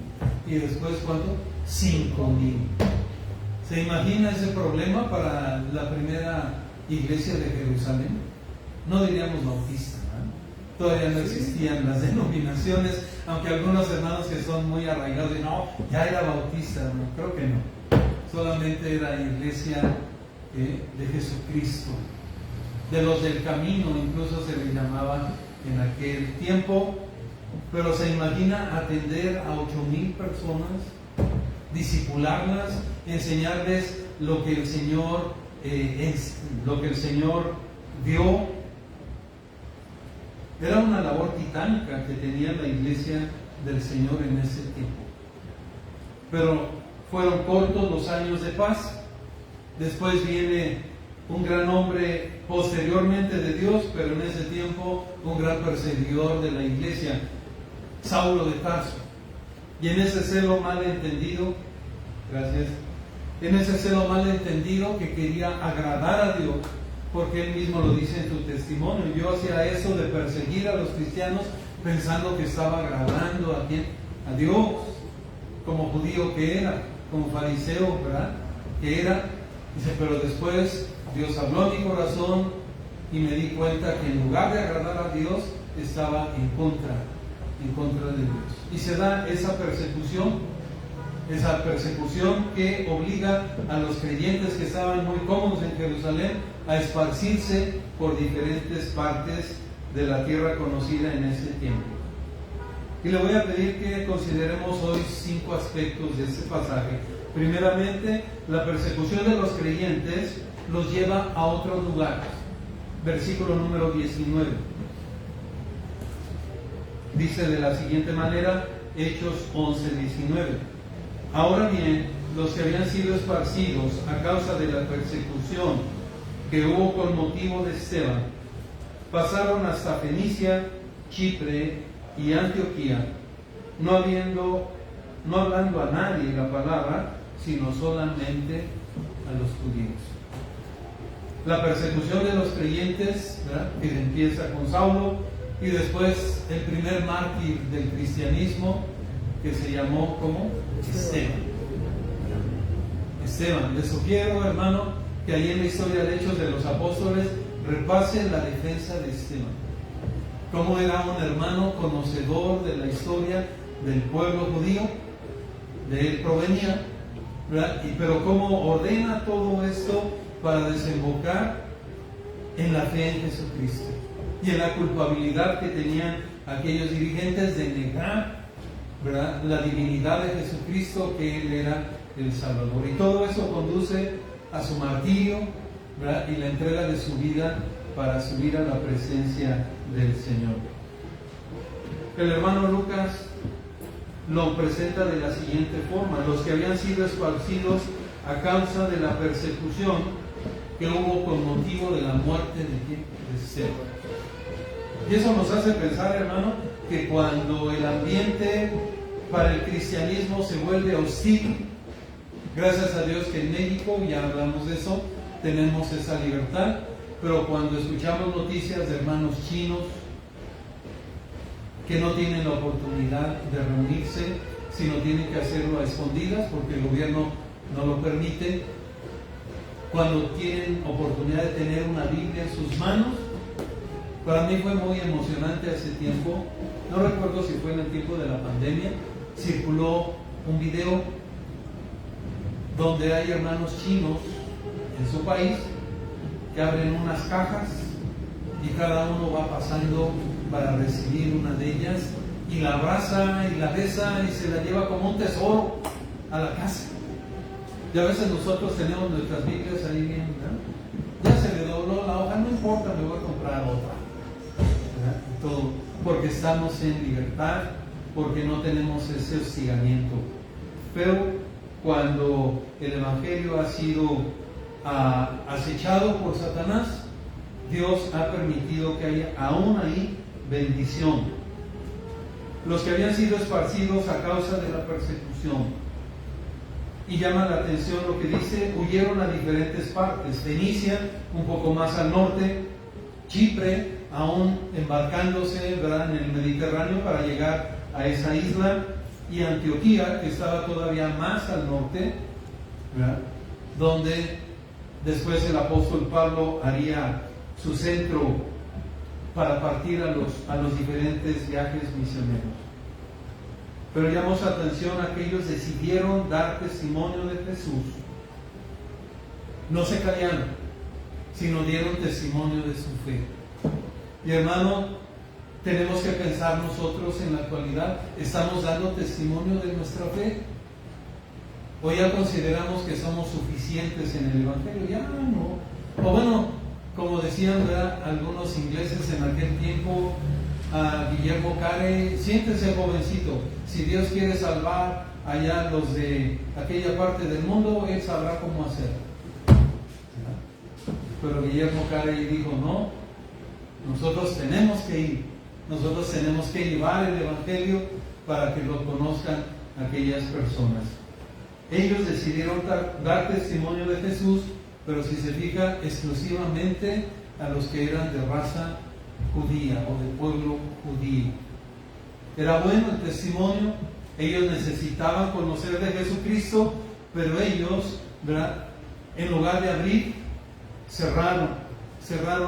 ¿Y después cuánto? 5,000. ¿Se imagina ese problema para la primera iglesia de Jerusalén? No diríamos bautista, ¿no? Todavía no existían las denominaciones, aunque algunos hermanos que son muy arraigados dicen, no, ya era bautista. No, creo que no. Solamente era iglesia de Jesucristo, de los del camino, incluso se les llamaba en aquel tiempo. Pero se imagina atender a 8,000 personas, discipularlas, enseñarles lo que el Señor lo que el Señor dio. Era una labor titánica que tenía la iglesia del Señor en ese tiempo. Pero fueron cortos los años de paz. Después viene un gran hombre posteriormente de Dios, pero en ese tiempo un gran perseguidor de la iglesia, Saulo de Tarso. Y en ese celo malentendido, que quería agradar a Dios, porque él mismo lo dice en su testimonio, yo hacía eso de perseguir a los cristianos pensando que estaba agradando a quién, a Dios, como judío que era, como fariseo, ¿verdad? Que era. Dice, pero después Dios habló a mi corazón y me di cuenta que en lugar de agradar a Dios estaba en contra de Dios. Y se da esa persecución que obliga a los creyentes que estaban muy cómodos en Jerusalén a esparcirse por diferentes partes de la tierra conocida en ese tiempo. Y le voy a pedir que consideremos hoy 5 aspectos de este pasaje. Primeramente, la persecución de los creyentes los lleva a otros lugares. Versículo número 19. Dice de la siguiente manera, Hechos 11:19. Ahora bien, los que habían sido esparcidos a causa de la persecución que hubo con motivo de Esteban, pasaron hasta Fenicia, Chipre y Antioquía, no hablando a nadie la palabra, sino solamente a los judíos. La persecución de los creyentes, ¿verdad?, que empieza con Saulo, y después el primer mártir del cristianismo, que se llamó como Esteban. Les sugiero, hermano, que ahí en la historia de Hechos de los Apóstoles repasen la defensa de Esteban. Cómo era un hermano conocedor de la historia del pueblo judío, de él provenía, ¿verdad? Pero cómo ordena todo esto para desembocar en la fe en Jesucristo y en la culpabilidad que tenían aquellos dirigentes de negar ¿verdad?, la divinidad de Jesucristo, que Él era el Salvador. Y todo eso conduce a su martirio, ¿verdad?, y la entrega de su vida para subir a la presencia del Señor. El hermano Lucas lo presenta de la siguiente forma: los que habían sido esparcidos a causa de la persecución que hubo con motivo de la muerte de Esteban. Y eso nos hace pensar, hermano, que cuando el ambiente para el cristianismo se vuelve hostil, gracias a Dios que en México, ya hablamos de eso, tenemos esa libertad, pero cuando escuchamos noticias de hermanos chinos que no tienen la oportunidad de reunirse, sino tienen que hacerlo a escondidas porque el gobierno no lo permite, cuando tienen oportunidad de tener una Biblia en sus manos. Para mí fue muy emocionante hace tiempo, no recuerdo si fue en el tiempo de la pandemia, circuló un video donde hay hermanos chinos en su país que abren unas cajas y cada uno va pasando para recibir una de ellas y la abraza y la besa y se la lleva como un tesoro a la casa. Y a veces nosotros tenemos nuestras Biblias ahí bien, ¿no? Ya se le dobló la hoja, no importa, me voy a comprar otra, ¿verdad? Todo, porque estamos en libertad, porque no tenemos ese hostigamiento. Pero cuando el Evangelio ha sido acechado por Satanás, Dios ha permitido que haya aún ahí bendición. Los que habían sido esparcidos a causa de la persecución. Y llama la atención lo que dice: huyeron a diferentes partes. Fenicia, un poco más al norte; Chipre, aún embarcándose, ¿verdad?, en el Mediterráneo para llegar a esa isla; y Antioquía, que estaba todavía más al norte, ¿verdad?, donde después el apóstol Pablo haría su centro para partir a los diferentes viajes misioneros. Pero llamamos atención a que ellos decidieron dar testimonio de Jesús. No se callaron, sino dieron testimonio de su fe. Y hermano, tenemos que pensar nosotros en la actualidad, ¿estamos dando testimonio de nuestra fe? ¿O ya consideramos que somos suficientes en el Evangelio? Ya no. O bueno, como decían, ¿verdad?, algunos ingleses en aquel tiempo, a Guillermo Carey: siéntese, jovencito, si Dios quiere salvar allá los de aquella parte del mundo, Él sabrá cómo hacerlo. Pero Guillermo Carey dijo: no, nosotros tenemos que ir, nosotros tenemos que llevar el Evangelio para que lo conozcan aquellas personas. Ellos decidieron dar testimonio de Jesús, pero si se fija, exclusivamente a los que eran de raza judía o del pueblo judío. Era bueno el testimonio, ellos necesitaban conocer de Jesucristo, pero ellos, ¿verdad?, en lugar de abrir, cerraron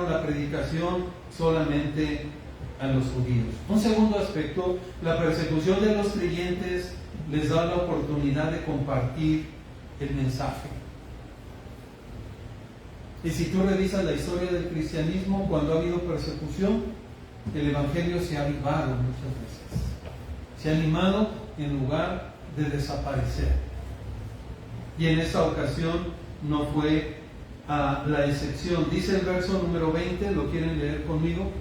la predicación solamente a los judíos. Un segundo aspecto: la persecución de los creyentes les da la oportunidad de compartir el mensaje. Y si tú revisas la historia del cristianismo, cuando ha habido persecución, el Evangelio se ha avivado muchas veces. Se ha animado en lugar de desaparecer. Y en esta ocasión no fue la excepción. Dice el verso número 20, ¿lo quieren leer conmigo?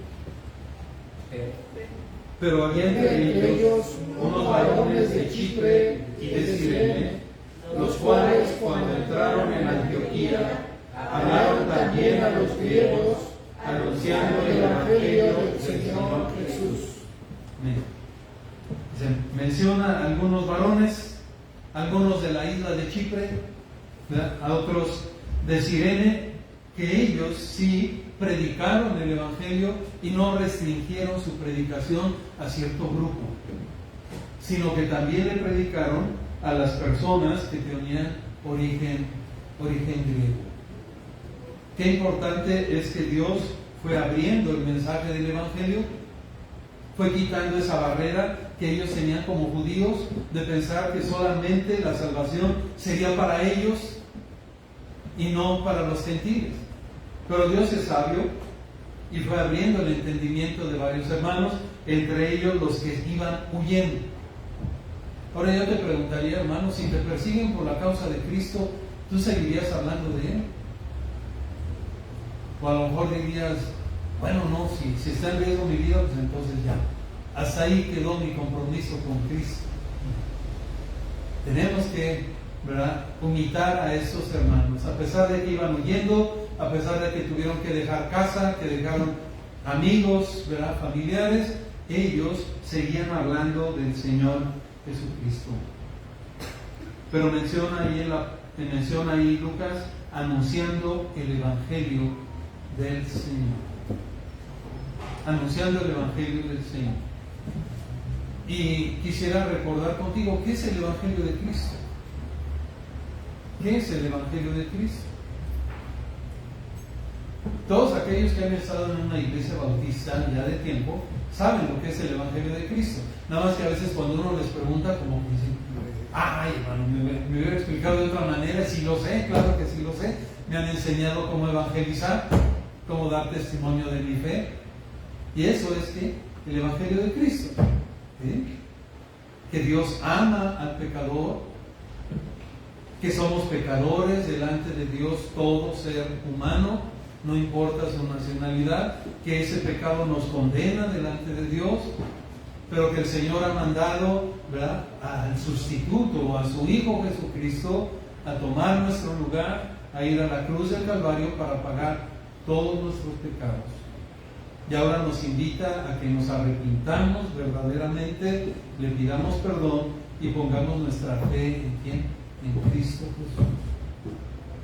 Pero había entre ellos unos varones de Chipre y de Cirene, los cuales, cuando entraron en Antioquía, hablaron también a los griegos, anunciando el Evangelio del Señor Jesús. Se menciona a algunos varones, algunos de la isla de Chipre, ¿verdad?, a otros de Cirene, que ellos sí predicaron el Evangelio y no restringieron su predicación a cierto grupo, sino que también le predicaron a las personas que tenían origen griego. Qué importante es que Dios fue abriendo el mensaje del Evangelio, fue quitando esa barrera que ellos tenían como judíos de pensar que solamente la salvación sería para ellos y no para los gentiles. Pero Dios es sabio y fue abriendo el entendimiento de varios hermanos, entre ellos los que iban huyendo. Ahora yo te preguntaría, hermano, si te persiguen por la causa de Cristo, ¿tú seguirías hablando de Él? O a lo mejor dirías, bueno, no, si está en riesgo mi vida, pues entonces ya. Hasta ahí quedó mi compromiso con Cristo. Tenemos que, ¿verdad?, imitar a estos hermanos. A pesar de que iban huyendo, a pesar de que tuvieron que dejar casa, que dejaron amigos, ¿verdad?, familiares, ellos seguían hablando del Señor Jesucristo. Pero menciona ahí Lucas anunciando el Evangelio del Señor. Anunciando el Evangelio del Señor. Y quisiera recordar contigo, ¿qué es el Evangelio de Cristo? ¿Qué es el Evangelio de Cristo? Todos aquellos que han estado en una iglesia bautista ya de tiempo saben lo que es el Evangelio de Cristo. Nada más que a veces cuando uno les pregunta, como que dicen, ay, hermano, me hubiera explicado de otra manera. Sí lo sé, claro que sí lo sé. Me han enseñado cómo evangelizar, cómo dar testimonio de mi fe. Y eso es que el Evangelio de Cristo, ¿sí?, que Dios ama al pecador, que somos pecadores delante de Dios, todo ser humano, no importa su nacionalidad, que ese pecado nos condena delante de Dios, pero que el Señor ha mandado, ¿verdad?, al sustituto, a su Hijo Jesucristo, a tomar nuestro lugar, a ir a la cruz del Calvario para pagar todos nuestros pecados. Y ahora nos invita a que nos arrepintamos verdaderamente, le pidamos perdón y pongamos nuestra fe en ¿quién? En Cristo Jesús.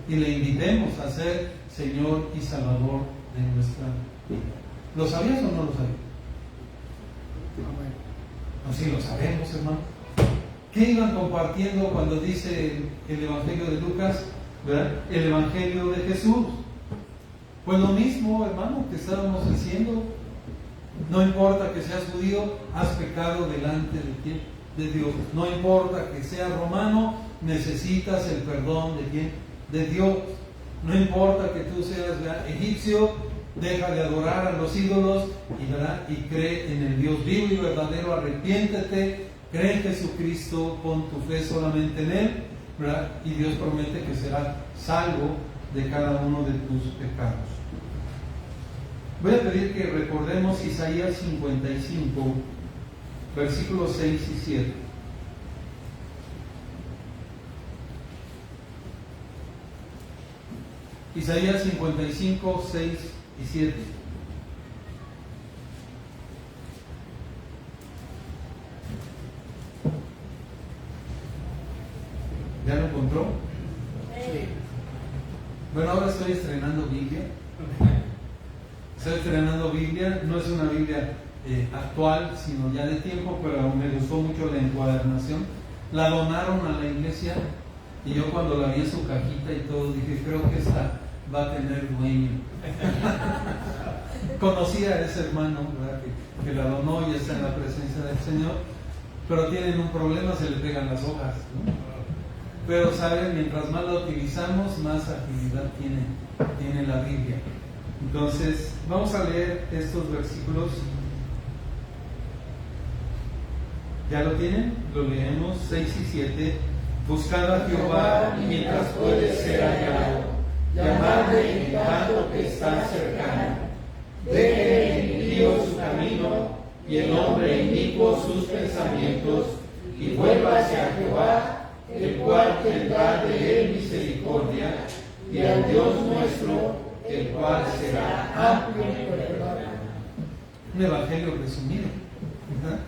Y le invitemos a ser Señor y Salvador de nuestra vida. ¿Lo sabías o no lo sabías? No, sí lo sabemos, hermano. ¿Qué iban compartiendo cuando dice el Evangelio de Lucas, ¿verdad?, el Evangelio de Jesús? Pues lo mismo, hermano, que estábamos diciendo. No importa que seas judío, has pecado delante de quién, de Dios. No importa que seas romano, necesitas el perdón de quién, de Dios. No importa que tú seas, ¿verdad?, egipcio, deja de adorar a los ídolos y cree en el Dios vivo y verdadero. Arrepiéntete, cree en Jesucristo, pon tu fe solamente en Él, ¿verdad?, y Dios promete que serás salvo de cada uno de tus pecados. Voy a pedir que recordemos Isaías 55, versículos 6 y 7. Isaías 55, 6 y 7. ¿Ya lo encontró? Sí. Bueno, ahora estoy estrenando Biblia. Estoy estrenando Biblia. No es una Biblia actual, sino ya de tiempo, pero me gustó mucho la encuadernación. La donaron a la iglesia y yo cuando la vi en su cajita y todo dije, creo que esta va a tener dueño. Conocí a ese hermano, ¿verdad?, que la donó y está en la presencia del Señor, pero tienen un problema, se le pegan las hojas, ¿no? Pero saben, mientras más la utilizamos, más agilidad tiene la Biblia. Entonces, vamos a leer estos versículos. ¿Ya lo tienen? Lo leemos, 6 y 7. Buscad a Jehová mientras puede ser hallado, llamadle en tanto que está cercano. Deje el impío su camino y el hombre inicuo sus pensamientos, y vuélvase a Jehová, el cual tendrá de él misericordia, y al Dios nuestro, el cual será amplio en perdón. Un evangelio resumido, ¿verdad?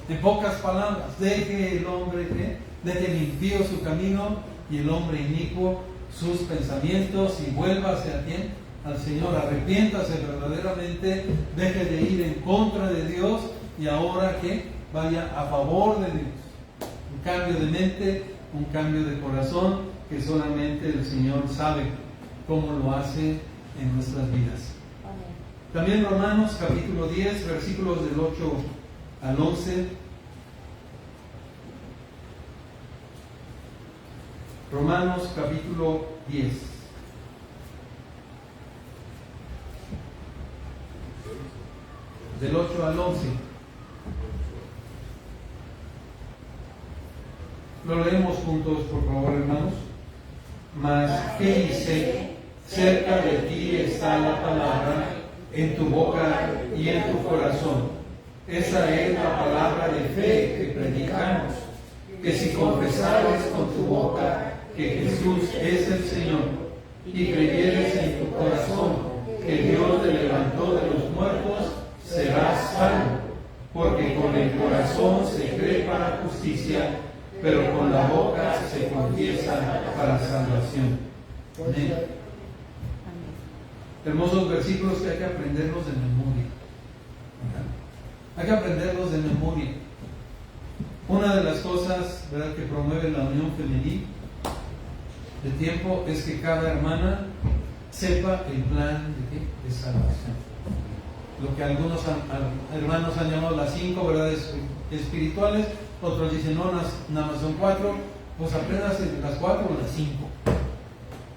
En pocas palabras, deje el hombre que deje el impío su camino y el hombre inicuo sus pensamientos, y vuélvase a quién, al Señor. Arrepiéntase verdaderamente, deje de ir en contra de Dios y ahora que vaya a favor de Dios. Un cambio de mente, un cambio de corazón que solamente el Señor sabe cómo lo hace en nuestras vidas. También Romanos capítulo 10, versículos del 8 al 11. Romanos capítulo 10. Del 8 al 11. Lo leemos juntos, por favor, hermanos. Mas, ¿qué dice? Cerca de ti está la palabra, en tu boca y en tu corazón. Esa es la palabra de fe que predicamos, que si confesares con tu boca que Jesús es el Señor y creyeres en tu corazón que Dios te levantó de los muertos, serás salvo, porque con el corazón se cree para justicia, pero con la boca se confiesa para salvación. Amén. Hermosos versículos que hay que aprenderlos de memoria. Hay que aprenderlos de memoria. Una de las cosas, ¿verdad?, que promueve la unión femenil de tiempo es que cada hermana sepa el plan de salvación. Lo que algunos hermanos han llamado las 5 verdades espirituales, otros dicen no, nada más son 4, pues aprendas las 4 o las 5.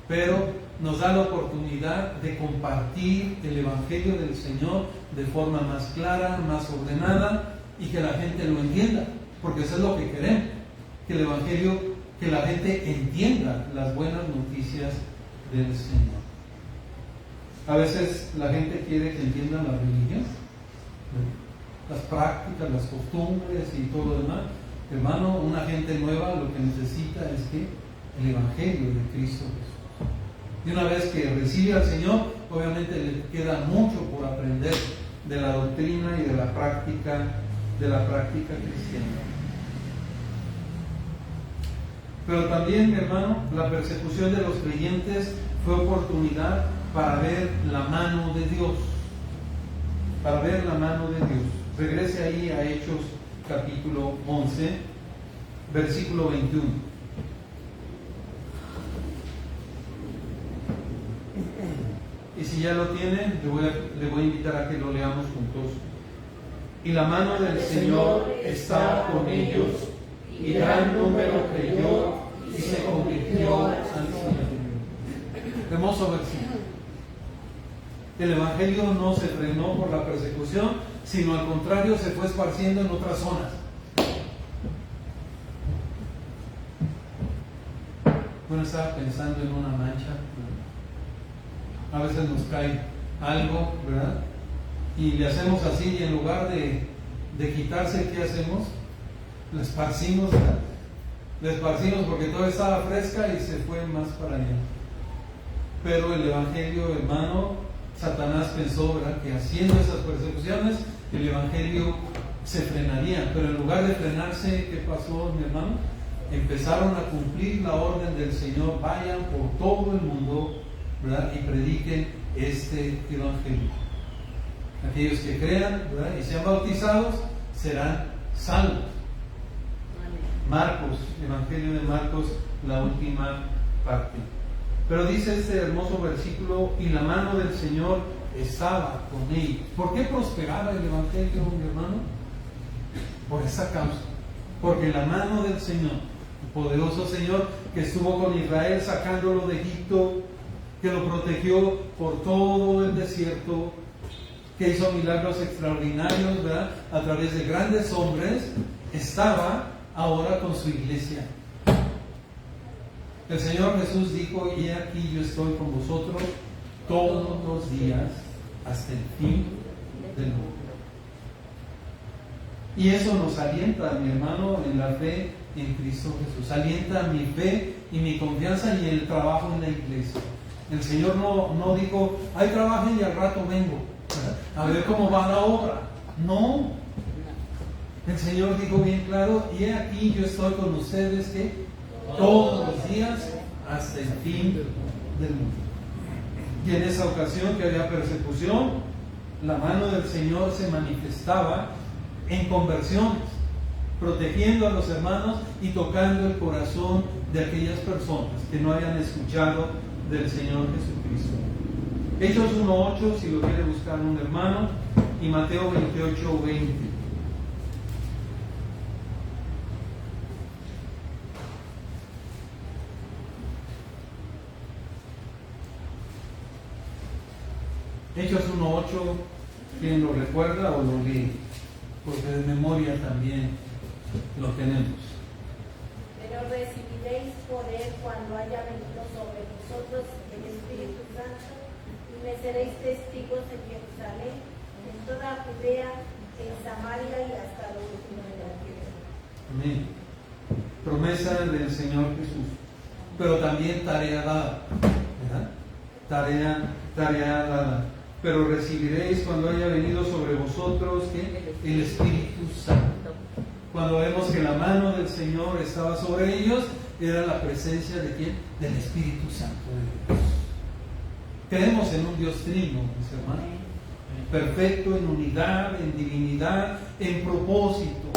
Pero nos da la oportunidad de compartir el Evangelio del Señor de forma más clara, más ordenada y que la gente lo entienda, porque eso es lo que queremos, que el Evangelio, que la gente entienda las buenas noticias del Señor. A veces la gente quiere que entiendan la religión, las prácticas, las costumbres y todo lo demás. Hermano, una gente nueva lo que necesita es que el Evangelio de Cristo Jesús. Y una vez que recibe al Señor, obviamente le queda mucho por aprender de la doctrina y de la práctica cristiana. Pero también, mi hermano, la persecución de los creyentes fue oportunidad para ver la mano de Dios. Para ver la mano de Dios. Regrese ahí a Hechos capítulo 11, versículo 21. Y si ya lo tienen, le voy a invitar a que lo leamos juntos. Y la mano del Señor estaba con ellos, y gran número creyó y se convirtió al Señor. Hermoso versículo. El Evangelio no se frenó por la persecución, sino al contrario se fue esparciendo en otras zonas. Bueno, estaba pensando en una mancha. A veces nos cae algo, ¿verdad? Y le hacemos así, y en lugar de quitarse, ¿qué hacemos? La esparcimos, ¿verdad? La esparcimos porque toda estaba fresca y se fue más para allá. Pero el Evangelio, hermano, Satanás pensó, ¿verdad?, que haciendo esas persecuciones el Evangelio se frenaría. Pero en lugar de frenarse, ¿qué pasó, mi hermano? Empezaron a cumplir la orden del Señor: vayan por todo el mundo, ¿verdad?, y prediquen este Evangelio. Aquellos que crean, ¿verdad?, y sean bautizados serán salvos. Marcos, Evangelio de Marcos, la última parte. Pero dice este hermoso versículo: y la mano del Señor estaba con ellos. ¿Por qué prosperaba el Evangelio, mi hermano? Por esa causa. Porque la mano del Señor, el poderoso Señor que estuvo con Israel sacándolo de Egipto, que lo protegió por todo el desierto, que hizo milagros extraordinarios, ¿verdad?, a través de grandes hombres, estaba ahora con su iglesia. El Señor Jesús dijo: y aquí yo estoy con vosotros todos los días hasta el fin del mundo. Y eso nos alienta, mi hermano, en la fe en Cristo Jesús. Alienta mi fe y mi confianza y el trabajo en la iglesia. El Señor no dijo: ahí trabajen y al rato vengo, ¿verdad?, a ver cómo va la obra. No. El Señor dijo bien claro: y aquí yo estoy con ustedes, ¿qué? Todos los días hasta el fin del mundo. Y en esa ocasión que había persecución, la mano del Señor se manifestaba en conversiones, protegiendo a los hermanos y tocando el corazón de aquellas personas que no habían escuchado del Señor Jesucristo. Hechos 1:8, si lo quiere buscar un hermano, y Mateo 28:20. Hechos 1:8, ¿quién lo recuerda o lo lee? Porque de memoria también lo tenemos. Pero recibiréis poder cuando haya venido sobre vosotros el Espíritu Santo, y me seréis testigos en Jerusalén, en toda Judea, en Samaria y hasta lo último de la tierra. Amén. Promesa del Señor Jesús, pero también tarea dada, ¿verdad? Tarea dada. Pero recibiréis cuando haya venido sobre vosotros ¿qué? El Espíritu Santo. Cuando vemos que la mano del Señor estaba sobre ellos, era la presencia de ¿quién? Del Espíritu Santo de Dios. Creemos en un Dios trino, mis hermanos, perfecto en unidad, en divinidad, en propósito.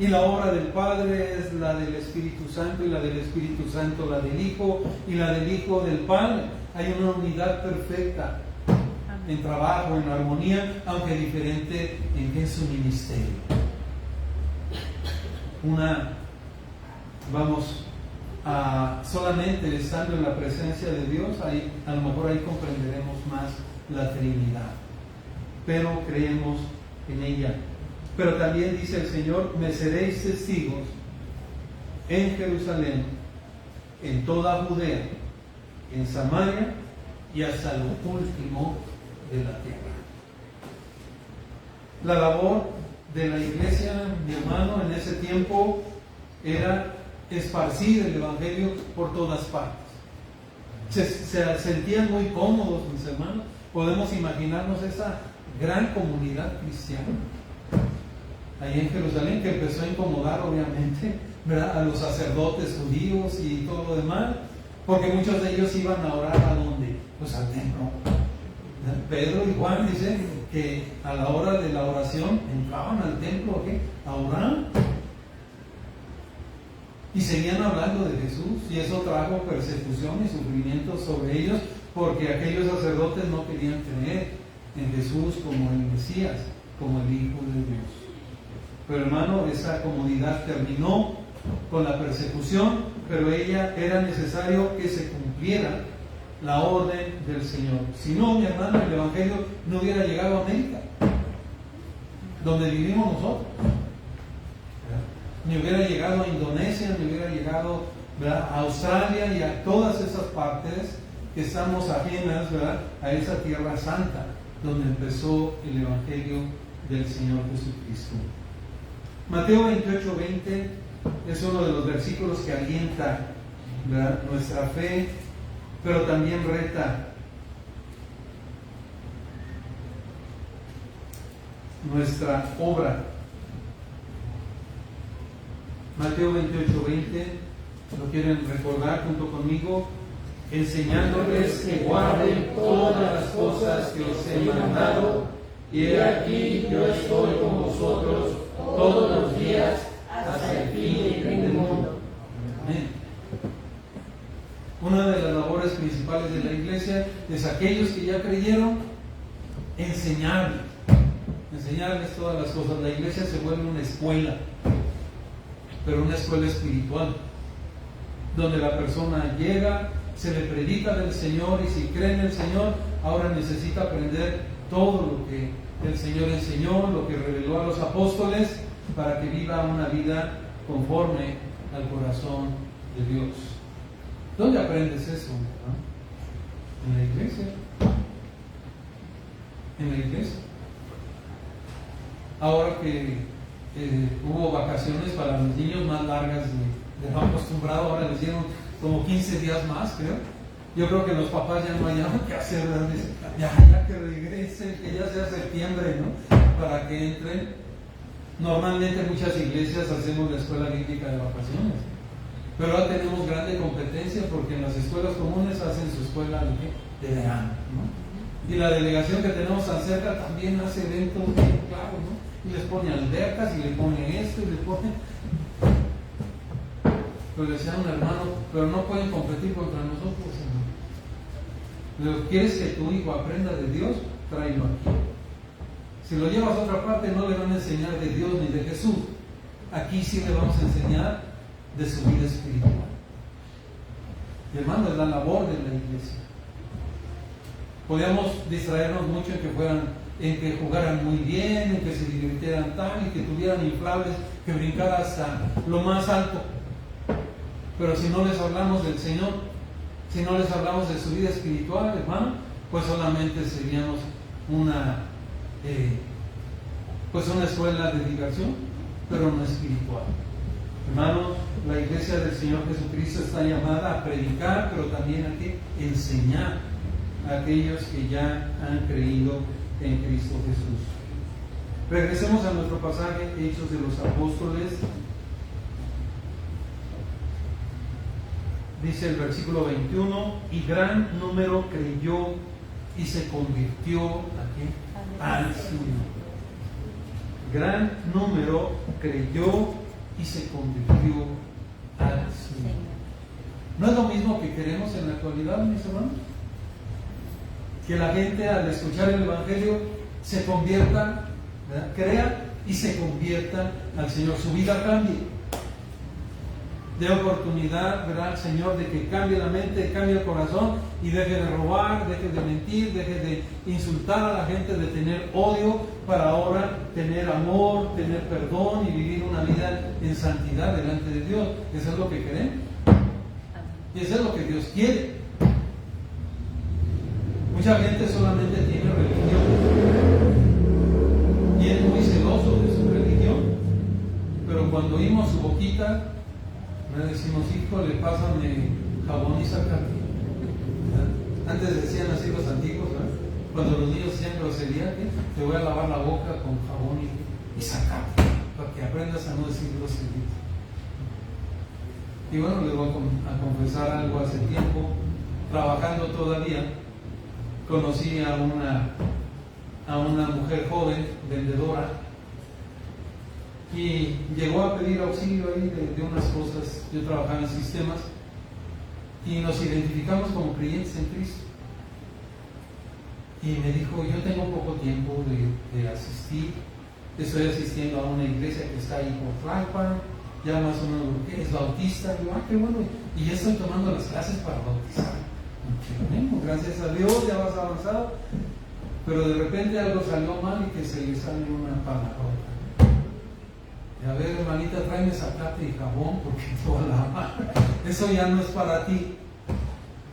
Y la obra del Padre es la del Espíritu Santo, y la del Espíritu Santo la del Hijo, y la del Hijo del Padre. Hay una unidad perfecta en trabajo, en armonía, aunque diferente en su ministerio. Solamente estando en la presencia de Dios, ahí, a lo mejor ahí comprenderemos más la Trinidad, pero creemos en ella. Pero también dice el Señor: me seréis testigos en Jerusalén, en toda Judea, en Samaria y hasta lo último de la tierra. La labor de la iglesia, mi hermano, en ese tiempo era esparcir el Evangelio por todas partes. Se sentían muy cómodos, mis hermanos. Podemos imaginarnos esa gran comunidad cristiana ahí en Jerusalén, que empezó a incomodar obviamente, ¿verdad?, a los sacerdotes judíos y todo lo demás, porque muchos de ellos iban a orar ¿a dónde? Pues al templo. Pedro y Juan dicen que a la hora de la oración entraban al templo ¿qué? A orar, y seguían hablando de Jesús, y eso trajo persecución y sufrimiento sobre ellos, porque aquellos sacerdotes no querían creer en Jesús como el Mesías, como el Hijo de Dios. Pero hermano, esa comodidad terminó con la persecución, pero era necesario que se cumpliera la orden del Señor. Si no, mi hermano, el Evangelio no hubiera llegado a América, donde vivimos nosotros. Ni hubiera llegado a Indonesia, ni hubiera llegado, ¿verdad?, a Australia y a todas esas partes que estamos ajenas, ¿verdad?, a esa tierra santa donde empezó el Evangelio del Señor Jesucristo. Mateo 28:20 es uno de los versículos que alienta, ¿verdad?, nuestra fe, pero también reta nuestra obra. Mateo 28:20, ¿lo quieren recordar junto conmigo? Enseñándoles que guarden todas las cosas que os he mandado, y he aquí yo estoy con vosotros todos los días hasta el fin del mundo. Amén. Una de las labores principales de la iglesia es aquellos que ya creyeron, enseñarles todas las cosas. La iglesia se vuelve una escuela, pero una escuela espiritual, donde la persona llega, se le predica del Señor, y si cree en el Señor, ahora necesita aprender todo lo que el Señor enseñó, lo que reveló a los apóstoles, para que viva una vida conforme al corazón de Dios. ¿Dónde aprendes eso? ¿No? En la iglesia. En la iglesia. Ahora que hubo vacaciones para los niños más largas de lo acostumbrado, ahora les dieron como 15 días más, creo. Yo creo que los papás ya no hayan que hacer, ¿verdad? Dicen, ya que regresen, que ya sea septiembre, ¿no?, para que entren. Normalmente en muchas iglesias hacemos la escuela bíblica de vacaciones, pero ahora tenemos grande competencia, porque en las escuelas comunes hacen su escuela de verano, ¿no? Y la delegación que tenemos tan cerca también hace eventos bien claros, ¿no? Y les pone albercas, y le pone esto, y le pone... Pero le decía a un hermano, pero no pueden competir contra nosotros, hermano. ¿Quieres que tu hijo aprenda de Dios? Tráelo aquí. Si lo llevas a otra parte, no le van a enseñar de Dios ni de Jesús. Aquí sí le vamos a enseñar de su vida espiritual. Y hermano, es la labor de la iglesia. Podíamos distraernos mucho en que jugaran muy bien, en que se divirtieran tal, y que tuvieran inflables, que brincara hasta lo más alto. Pero si no les hablamos del Señor, si no les hablamos de su vida espiritual, hermano, pues solamente seríamos una escuela de diversión, pero no espiritual. Hermanos, la iglesia del Señor Jesucristo está llamada a predicar, pero también a que enseñar a aquellos que ya han creído en Cristo Jesús. Regresemos a nuestro pasaje, Hechos de los Apóstoles. Dice el versículo 21, y gran número creyó y se convirtió al Señor. Gran número creyó y se convirtió al Señor. ¿No es lo mismo que queremos en la actualidad, mis hermanos? Que la gente al escuchar el Evangelio se convierta, ¿verdad? Crea y se convierta al Señor, su vida cambie. Dé oportunidad, ¿verdad?, al Señor de que cambie la mente, cambie el corazón y deje de robar, deje de mentir, deje de insultar a la gente, de tener odio, para ahora tener amor, tener perdón y vivir una vida en santidad delante de Dios. Eso es lo que queremos. Y eso es lo que Dios quiere. Mucha gente solamente tiene religión y es muy celoso de su religión, pero cuando oímos su boquita, le decimos, hijo, le pásame jabón y sacate. Antes decían los hijos antiguos, ¿verdad? Cuando los niños hacían grosería, ¿qué? Te voy a lavar la boca con jabón y sacate, para que aprendas a no decir groserías. Y bueno, les voy a confesar algo. Hace tiempo, trabajando todavía, conocí a una mujer joven, vendedora, y llegó a pedir auxilio ahí de unas cosas. Yo trabajaba en sistemas y nos identificamos como creyentes en Cristo. Y me dijo, yo tengo poco tiempo de asistir, estoy asistiendo a una iglesia que está ahí por Tlalpan, ya más o menos, ¿qué es? Bautista. Y yo, qué bueno, y ya estoy tomando las clases para bautizar. Bueno, gracias a Dios ya vas avanzado, pero de repente algo salió mal y que se le sale una palabrota. Y a ver, hermanita, tráeme sacate y jabón porque te voy a lavar. Eso ya no es para ti.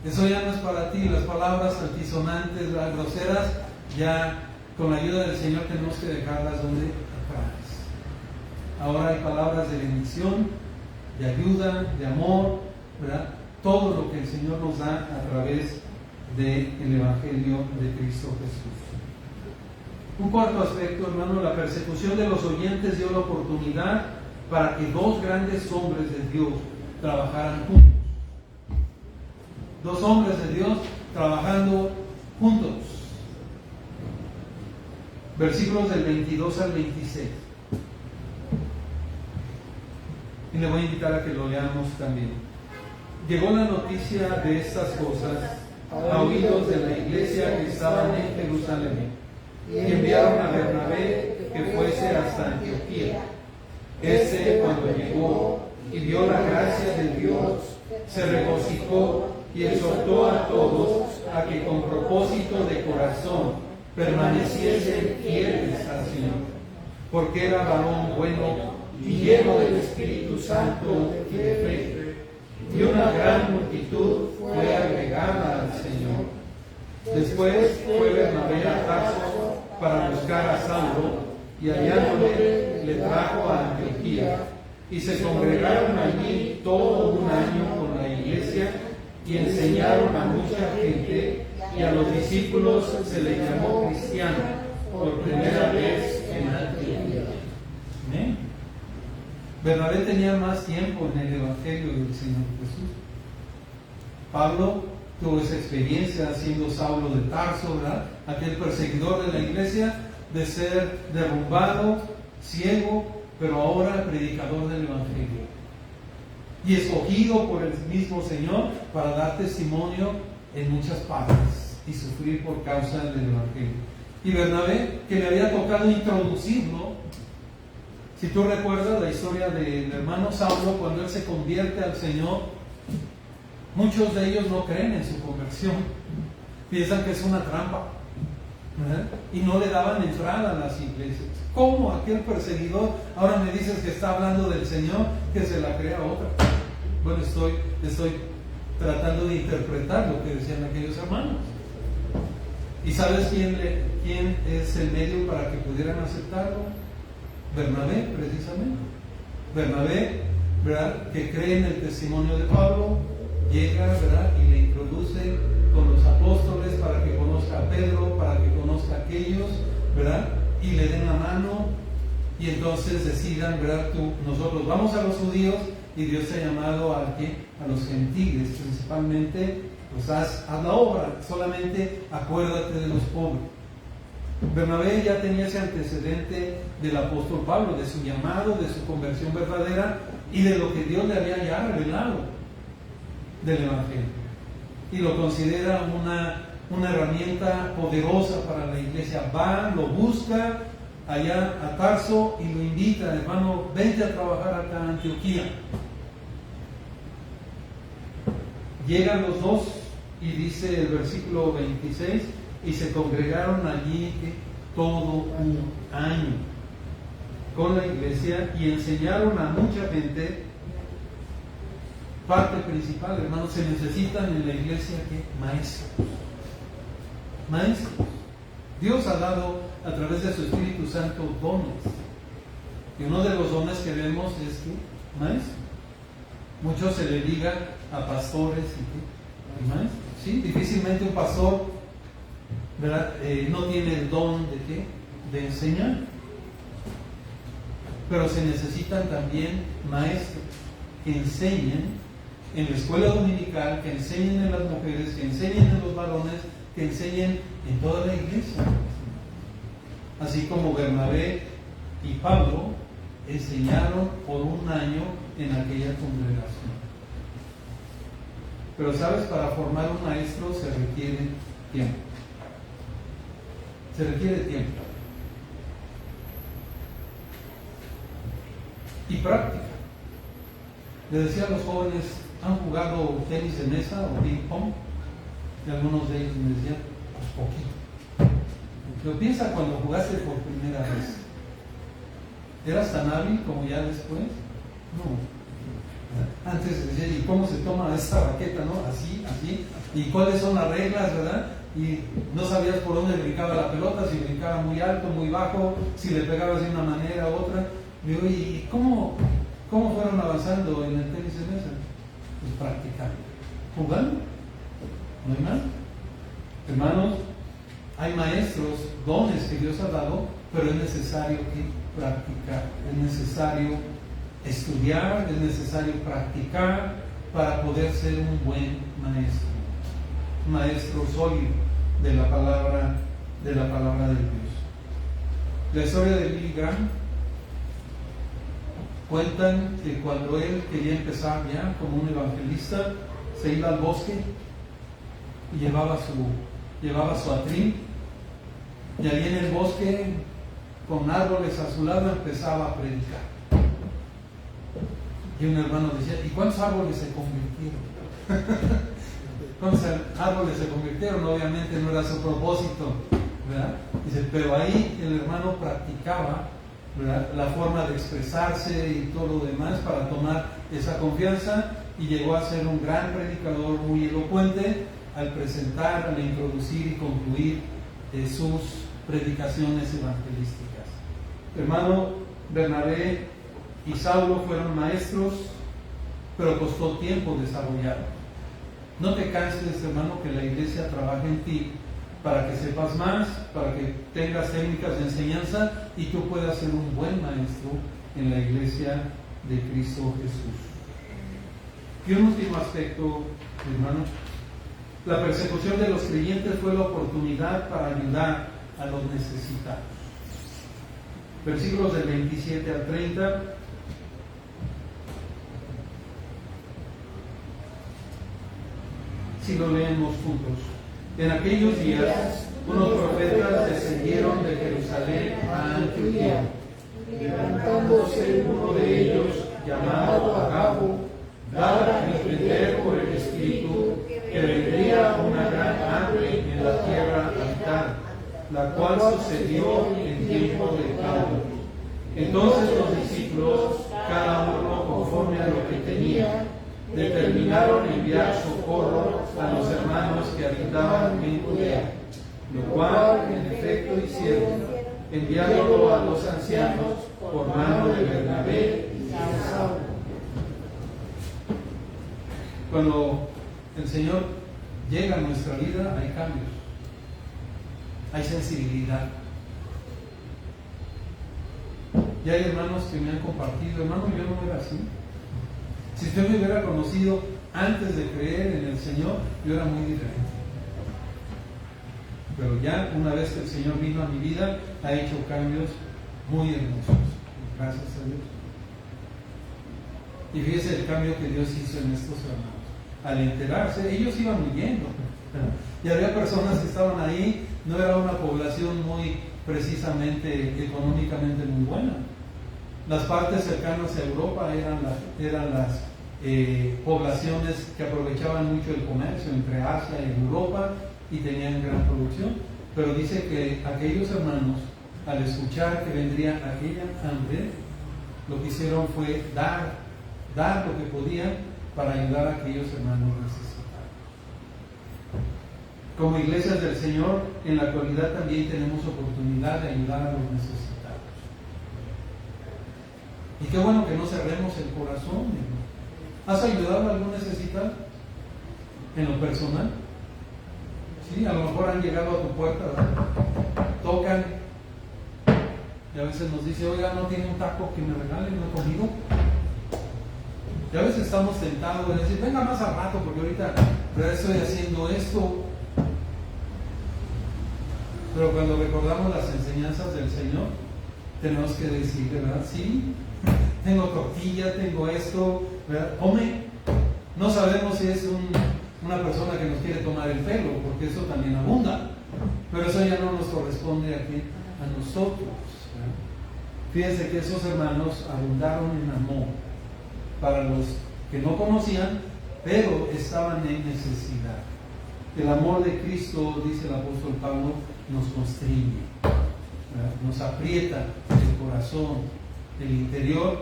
Eso ya no es para ti. Las palabras altisonantes, las groseras, ya con la ayuda del Señor tenemos que dejarlas donde atrás. Ahora hay palabras de bendición, de ayuda, de amor, ¿verdad? Todo lo que el Señor nos da a través del Evangelio de Cristo Jesús. Un cuarto aspecto, hermano, la persecución de los oyentes dio la oportunidad para que dos grandes hombres de Dios trabajaran juntos. Dos hombres de Dios trabajando juntos. Versículos del 22 al 26. Y le voy a invitar a que lo leamos también. Llegó la noticia de estas cosas a oídos de la iglesia que estaban en Jerusalén, y enviaron a Bernabé que fuese hasta Antioquía. Este, cuando llegó y vio la gracia de Dios, se regocijó y exhortó a todos a que con propósito de corazón permaneciesen fieles al Señor, porque era varón bueno y lleno del Espíritu Santo y de fe. Y una gran multitud fue agregada al Señor. Después fue Bernabé a Tarso para buscar a Saulo, y hallándole le trajo a Antioquía, y se congregaron allí todo un año con la iglesia y enseñaron a mucha gente, y a los discípulos se les llamó cristianos por primera vez en Antioquía. ¿Amén? Bernabé tenía más tiempo en el Evangelio del Señor Jesús. Pablo tuvo esa experiencia siendo Saulo de Tarso, ¿verdad? Aquel perseguidor de la iglesia, de ser derrumbado, ciego, pero ahora predicador del Evangelio. Y escogido por el mismo Señor para dar testimonio en muchas partes y sufrir por causa del Evangelio. Y Bernabé, que le había tocado introducirlo. Si tú recuerdas la historia del hermano Saulo, cuando él se convierte al Señor, muchos de ellos no creen en su conversión, piensan que es una trampa, ¿verdad? Y no le daban entrada a las iglesias. ¿Cómo aquel perseguidor ahora me dices que está hablando del Señor, que se la crea otra? Bueno, estoy tratando de interpretar lo que decían aquellos hermanos. ¿Y sabes quién es el medio para que pudieran aceptarlo? Bernabé, precisamente. Bernabé, ¿verdad?, que cree en el testimonio de Pablo, llega, ¿verdad?, y le introduce con los apóstoles para que conozca a Pedro, para que conozca a aquellos, ¿verdad?, y le den la mano, y entonces decidan, ¿verdad?, nosotros vamos a los judíos y Dios te ha llamado a los gentiles, principalmente, pues haz la obra, solamente acuérdate de los pobres. Bernabé ya tenía ese antecedente del apóstol Pablo, de su llamado, de su conversión verdadera y de lo que Dios le había ya revelado del Evangelio. Y lo considera una herramienta poderosa para la iglesia. Va, lo busca allá a Tarso y lo invita, hermano, vente a trabajar acá a Antioquía. Llegan los dos y dice el versículo 26, y se congregaron allí todo un año con la iglesia y enseñaron a mucha gente. Parte principal, hermanos, se necesitan en la iglesia maestros. Dios ha dado a través de su Espíritu Santo dones, y uno de los dones que vemos es que maestro. Mucho se le liga a pastores y maestros. ¿Sí? Difícilmente un pastor, ¿verdad?, no tiene el don de enseñar, pero se necesitan también maestros que enseñen en la escuela dominical, que enseñen en las mujeres, que enseñen en los varones, que enseñen en toda la iglesia, así como Bernabé y Pablo enseñaron por un año en aquella congregación. Pero sabes, para formar un maestro se requiere tiempo. Se requiere tiempo. Y práctica. Les decía a los jóvenes, ¿han jugado tenis de mesa o ping pong? Y algunos de ellos me decían, pues poquito. Pero piensa cuando jugaste por primera vez. ¿Eras tan hábil como ya después? No. Antes decía, ¿y cómo se toma esta raqueta, no? Así. ¿Y cuáles son las reglas, verdad? Y no sabías por dónde brincaba la pelota, si brincaba muy alto, muy bajo, si le pegabas de una manera u otra. Digo, ¿y cómo fueron avanzando en el tenis de mesa? Pues practicando, jugando. ¿No hay más? Hermanos, hay maestros, dones que Dios ha dado, pero es necesario practicar, es necesario estudiar, es necesario practicar para poder ser un buen maestro, un maestro sólido de la palabra de Dios. La historia de Billy Graham cuentan que cuando él quería empezar ya como un evangelista, se iba al bosque y llevaba su atril, y allí en el bosque, con árboles a su lado, empezaba a predicar. Y un hermano decía, ¿y cuántos árboles se convirtieron? ¿Cuántos árboles se convirtieron? Obviamente no era su propósito, ¿verdad? Dice, pero ahí el hermano practicaba, ¿verdad?, la forma de expresarse y todo lo demás para tomar esa confianza, y llegó a ser un gran predicador, muy elocuente, al presentar, al introducir y concluir sus predicaciones evangelísticas. Hermano, Bernabé y Saulo fueron maestros, pero costó tiempo desarrollarlo. No te canses, hermano, que la iglesia trabaje en ti para que sepas más, para que tengas técnicas de enseñanza y tú puedas ser un buen maestro en la iglesia de Cristo Jesús. Y un último aspecto, hermano, la persecución de los creyentes fue la oportunidad para ayudar a los necesitados. Versículos del 27 al 30. Si lo leemos juntos. En aquellos días, unos profetas descendieron de Jerusalén a Antioquía. Levantándose uno de ellos, llamado Agabo, daba a entender por el Espíritu que vendría una gran hambre en la tierra habitada, la cual sucedió en tiempo de Pablo. Entonces los discípulos, cada uno conforme a lo que tenía, de determinaron enviar socorro a los hermanos que habitaban en Judea, lo cual en efecto hicieron, enviándolo a los ancianos por mano de Bernabé y de Saulo. Cuando el Señor llega a nuestra vida, hay cambios, hay sensibilidad. Y hay hermanos que me han compartido, hermano, yo no era así. Si usted me hubiera conocido antes de creer en el Señor, yo era muy diferente. Pero ya una vez que el Señor vino a mi vida, ha hecho cambios muy hermosos. Gracias a Dios. Y fíjese el cambio que Dios hizo en estos hermanos. Al enterarse, ellos iban huyendo. Y había personas que estaban ahí, no era una población muy precisamente económicamente muy buena. Las partes cercanas a Europa eran las poblaciones que aprovechaban mucho el comercio entre Asia y Europa y tenían gran producción. Pero dice que aquellos hermanos, al escuchar que vendría aquella hambre, lo que hicieron fue dar lo que podían para ayudar a aquellos hermanos necesitados. Como iglesias del Señor, en la actualidad también tenemos oportunidad de ayudar a los necesitados. Y qué bueno que no cerremos el corazón. ¿Has ayudado a algún necesitado? En lo personal. Sí, a lo mejor han llegado a tu puerta, ¿verdad? Tocan y a veces nos dice, oiga, no tiene un taco que me regalen, no he comido. Y a veces estamos tentados de decir, venga más al rato porque ahorita estoy haciendo esto. Pero cuando recordamos las enseñanzas del Señor, tenemos que decir, ¿verdad? Sí, tengo tortilla, tengo esto, ¿verdad? Come. No sabemos si es una persona que nos quiere tomar el pelo, porque eso también abunda. Pero eso ya no nos corresponde aquí a nosotros, ¿verdad? Fíjense que esos hermanos abundaron en amor para los que no conocían, pero estaban en necesidad. El amor de Cristo, dice el apóstol Pablo, nos constriñe, ¿verdad? Nos aprieta el corazón, el interior,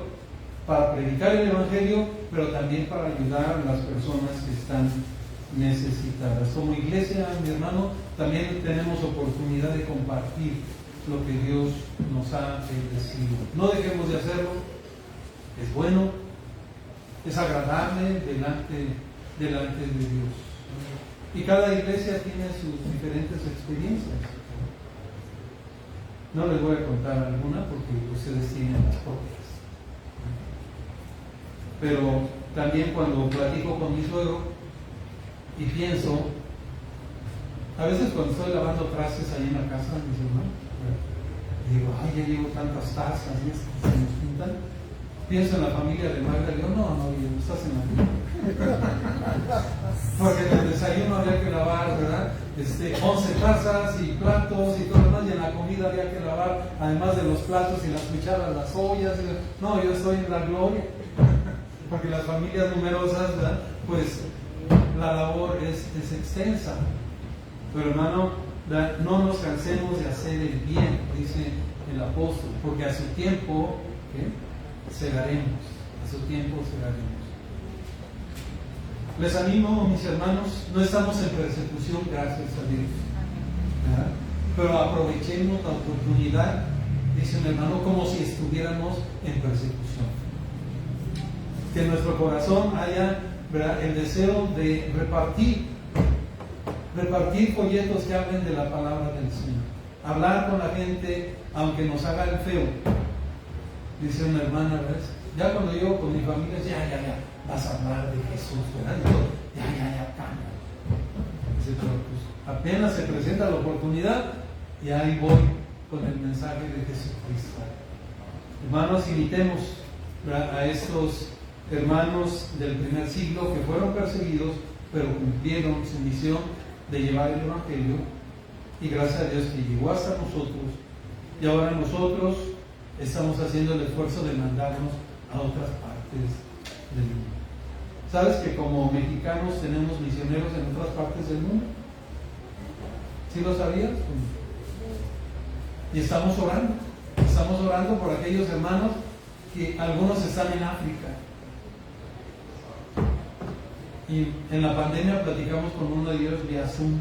para predicar el Evangelio, pero también para ayudar a las personas que están necesitadas. Como iglesia, mi hermano, también tenemos oportunidad de compartir lo que Dios nos ha bendecido. No dejemos de hacerlo, es bueno, es agradable delante de Dios. Y cada iglesia tiene sus diferentes experiencias. No les voy a contar alguna porque ustedes tienen las propias. Pero también cuando platico con mi suegro y pienso, a veces cuando estoy lavando trastes ahí en la casa, mis hermanos, digo, ay, ya llevo tantas tazas y se nos pintan. Pienso en la familia de Magda y digo, no, estás en la vida. Porque en el desayuno había que lavar, ¿verdad? 11 tazas y platos y todo lo demás, y en la comida había que lavar, además de los platos y las cucharas, las ollas. No, yo estoy en la gloria. Porque las familias numerosas, ¿verdad? Pues la labor es extensa. Pero hermano, ¿verdad? No nos cansemos de hacer el bien, dice el apóstol, porque a su tiempo segaremos, a su tiempo segaremos. Les animo, mis hermanos, no estamos en persecución, gracias a Dios, ¿verdad? Pero aprovechemos la oportunidad, dice un hermano, como si estuviéramos en persecución. Que en nuestro corazón haya, ¿verdad?, el deseo de repartir folletos que hablen de la palabra del Señor. Hablar con la gente, aunque nos haga el feo. Dice una hermana, ¿ves? Ya cuando llego con mi familia, ya, vas a hablar de Jesús, ¿verdad? Y todo, ya, cambia. Dice, pero pues apenas se presenta la oportunidad y ahí voy con el mensaje de Jesucristo. Hermanos, imitemos, ¿verdad?, a estos hermanos del primer siglo que fueron perseguidos, pero cumplieron su misión de llevar el Evangelio, y gracias a Dios que llegó hasta nosotros, y ahora nosotros estamos haciendo el esfuerzo de mandarnos a otras partes del mundo. ¿Sabes que como mexicanos tenemos misioneros en otras partes del mundo? ¿Sí lo sabías? Y estamos orando por aquellos hermanos que algunos están en África. Y Y en la pandemia platicamos con uno de ellos vía Zoom.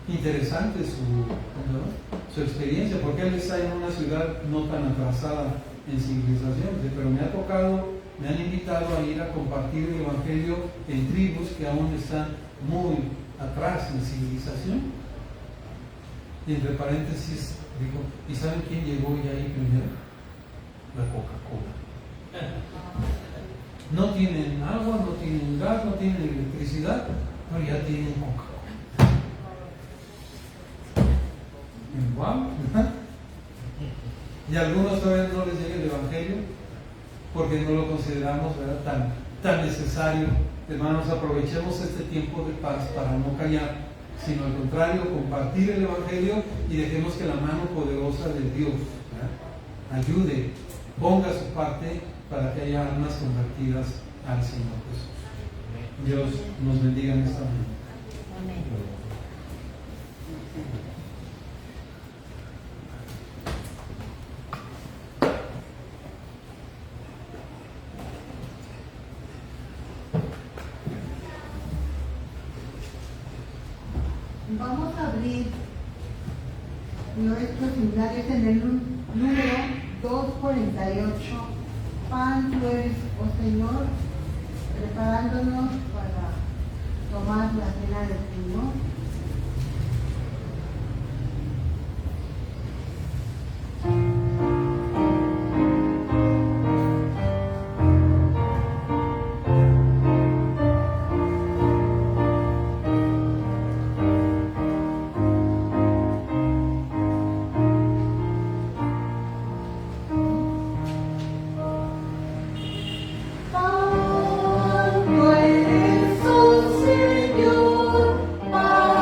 Interesante su experiencia, porque él está en una ciudad no tan atrasada en civilización, pero me ha tocado, me han invitado a ir a compartir el Evangelio en tribus que aún están muy atrás en civilización. Y entre paréntesis digo, ¿y saben quién llegó ya ahí primero? La Coca-Cola. No tienen agua, no tienen gas, no tienen electricidad, pero ya tienen Coca-Cola. Wow. Y a algunos todavía no les llega el Evangelio porque no lo consideramos, ¿verdad?, tan necesario. Hermanos, aprovechemos este tiempo de paz para no callar, sino al contrario, compartir el Evangelio y dejemos que la mano poderosa de Dios, ¿verdad?, ayude, ponga su parte para que haya almas convertidas al Señor Jesús. Dios nos bendiga en esta mañana. Amén. Vamos a abrir nuestros seminarios en el número 248. Pan tú eres, oh Señor, preparándonos para tomar la cena del Señor. Pan tú eres, oh Señor, pan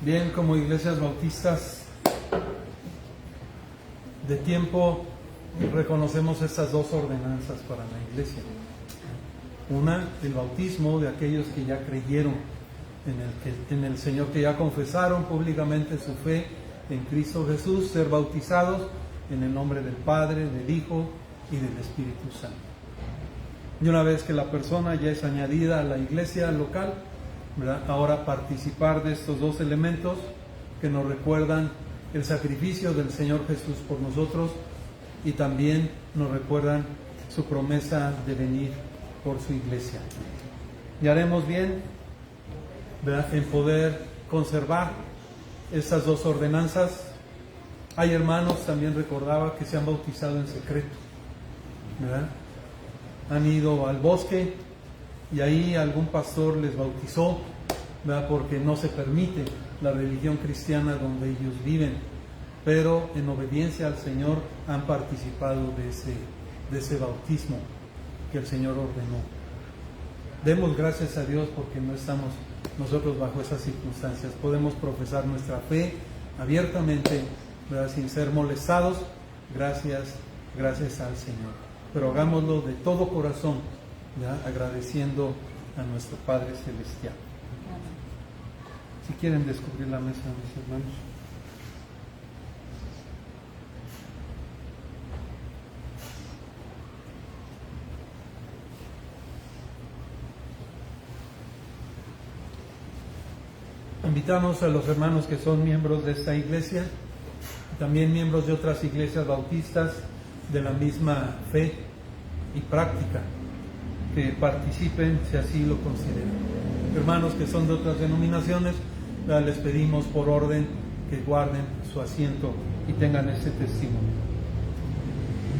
Bien, como iglesias bautistas de tiempo, reconocemos estas dos ordenanzas para la iglesia. Una, el bautismo de aquellos que ya creyeron en el Señor, que ya confesaron públicamente su fe en Cristo Jesús, ser bautizados en el nombre del Padre, del Hijo y del Espíritu Santo. Y una vez que la persona ya es añadida a la iglesia local, ¿verdad?, ahora participar de estos dos elementos que nos recuerdan el sacrificio del Señor Jesús por nosotros y también nos recuerdan su promesa de venir por su iglesia. Y haremos bien, ¿verdad?, en poder conservar estas dos ordenanzas. Hay hermanos, también recordaba, que se han bautizado en secreto, ¿verdad? Han ido al bosque y ahí algún pastor les bautizó, ¿verdad?, porque no se permite la religión cristiana donde ellos viven, pero en obediencia al Señor han participado de ese bautismo que el Señor ordenó. Demos gracias a Dios porque no estamos nosotros bajo esas circunstancias. Podemos profesar nuestra fe abiertamente, ¿verdad?, sin ser molestados, gracias al Señor. Pero hagámoslo de todo corazón, ¿verdad?, agradeciendo a nuestro Padre Celestial. Si quieren descubrir la mesa, mis hermanos. Invitamos a los hermanos que son miembros de esta iglesia, también miembros de otras iglesias bautistas de la misma fe y práctica, que participen si así lo consideran. Hermanos que son de otras denominaciones, les pedimos por orden que guarden su asiento y tengan ese testimonio.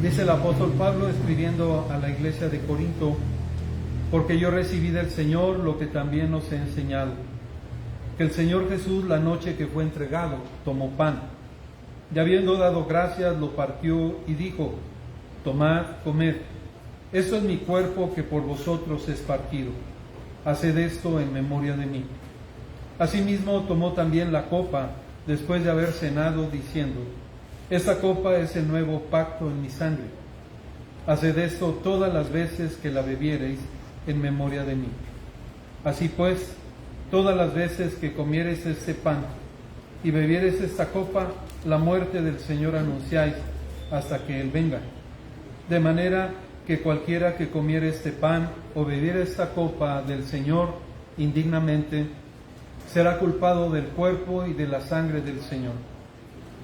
Dice el apóstol Pablo escribiendo a la iglesia de Corinto: porque yo recibí del Señor lo que también os he enseñado, que el Señor Jesús, la noche que fue entregado, tomó pan, y habiendo dado gracias, lo partió y dijo: tomad, comed, esto es mi cuerpo que por vosotros es partido, haced esto en memoria de mí. Asimismo tomó también la copa después de haber cenado, diciendo: esta copa es el nuevo pacto en mi sangre, haced esto todas las veces que la bebiereis en memoria de mí. Así pues, todas las veces que comiereis este pan y bebiereis esta copa, la muerte del Señor anunciáis hasta que Él venga. De manera que cualquiera que comiere este pan o bebiere esta copa del Señor indignamente, será culpado del cuerpo y de la sangre del Señor.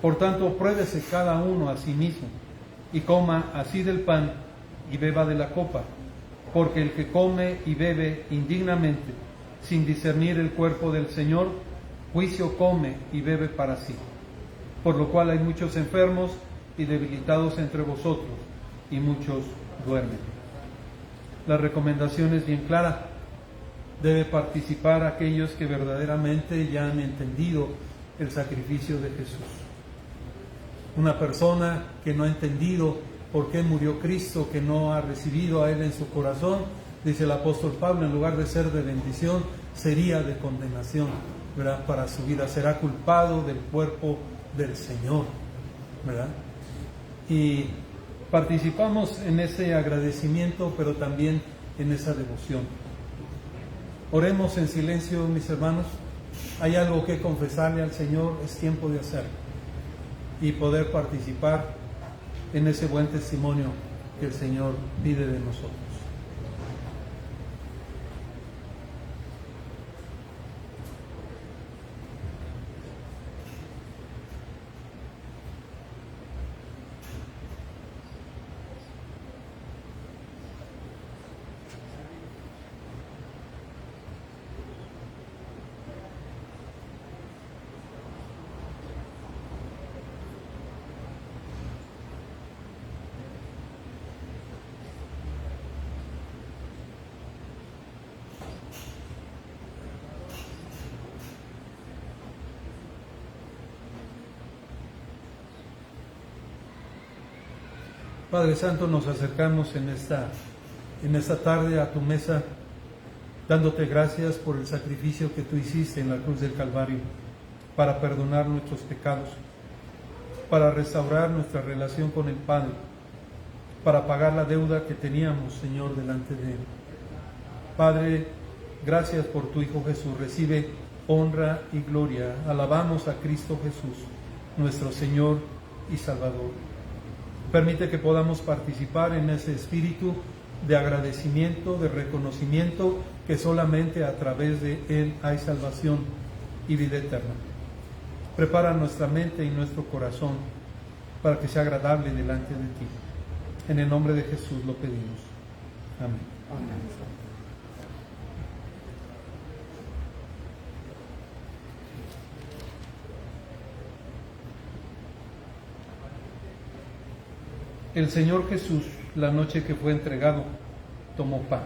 Por tanto, pruébese cada uno a sí mismo, y coma así del pan y beba de la copa, porque el que come y bebe indignamente, sin discernir el cuerpo del Señor, juicio come y bebe para sí. Por lo cual hay muchos enfermos y debilitados entre vosotros, y muchos duermen. La recomendación es bien clara. Debe participar aquellos que verdaderamente ya han entendido el sacrificio de Jesús. Una persona que no ha entendido por qué murió Cristo, que no ha recibido a Él en su corazón, dice el apóstol Pablo, en lugar de ser de bendición, sería de condenación, ¿verdad?, para su vida. Será culpado del cuerpo del Señor, ¿verdad? Y participamos en ese agradecimiento, pero también en esa devoción. Oremos en silencio, mis hermanos. Hay algo que confesarle al Señor, es tiempo de hacerlo y poder participar en ese buen testimonio que el Señor pide de nosotros. Padre Santo, nos acercamos en esta tarde a tu mesa, dándote gracias por el sacrificio que tú hiciste en la cruz del Calvario, para perdonar nuestros pecados, para restaurar nuestra relación con el Padre, para pagar la deuda que teníamos, Señor, delante de Él. Padre, gracias por tu Hijo Jesús. Recibe honra y gloria. Alabamos a Cristo Jesús, nuestro Señor y Salvador. Permite que podamos participar en ese espíritu de agradecimiento, de reconocimiento, que solamente a través de Él hay salvación y vida eterna. Prepara nuestra mente y nuestro corazón para que sea agradable delante de ti. En el nombre de Jesús lo pedimos. Amén. El Señor Jesús, la noche que fue entregado, tomó pan.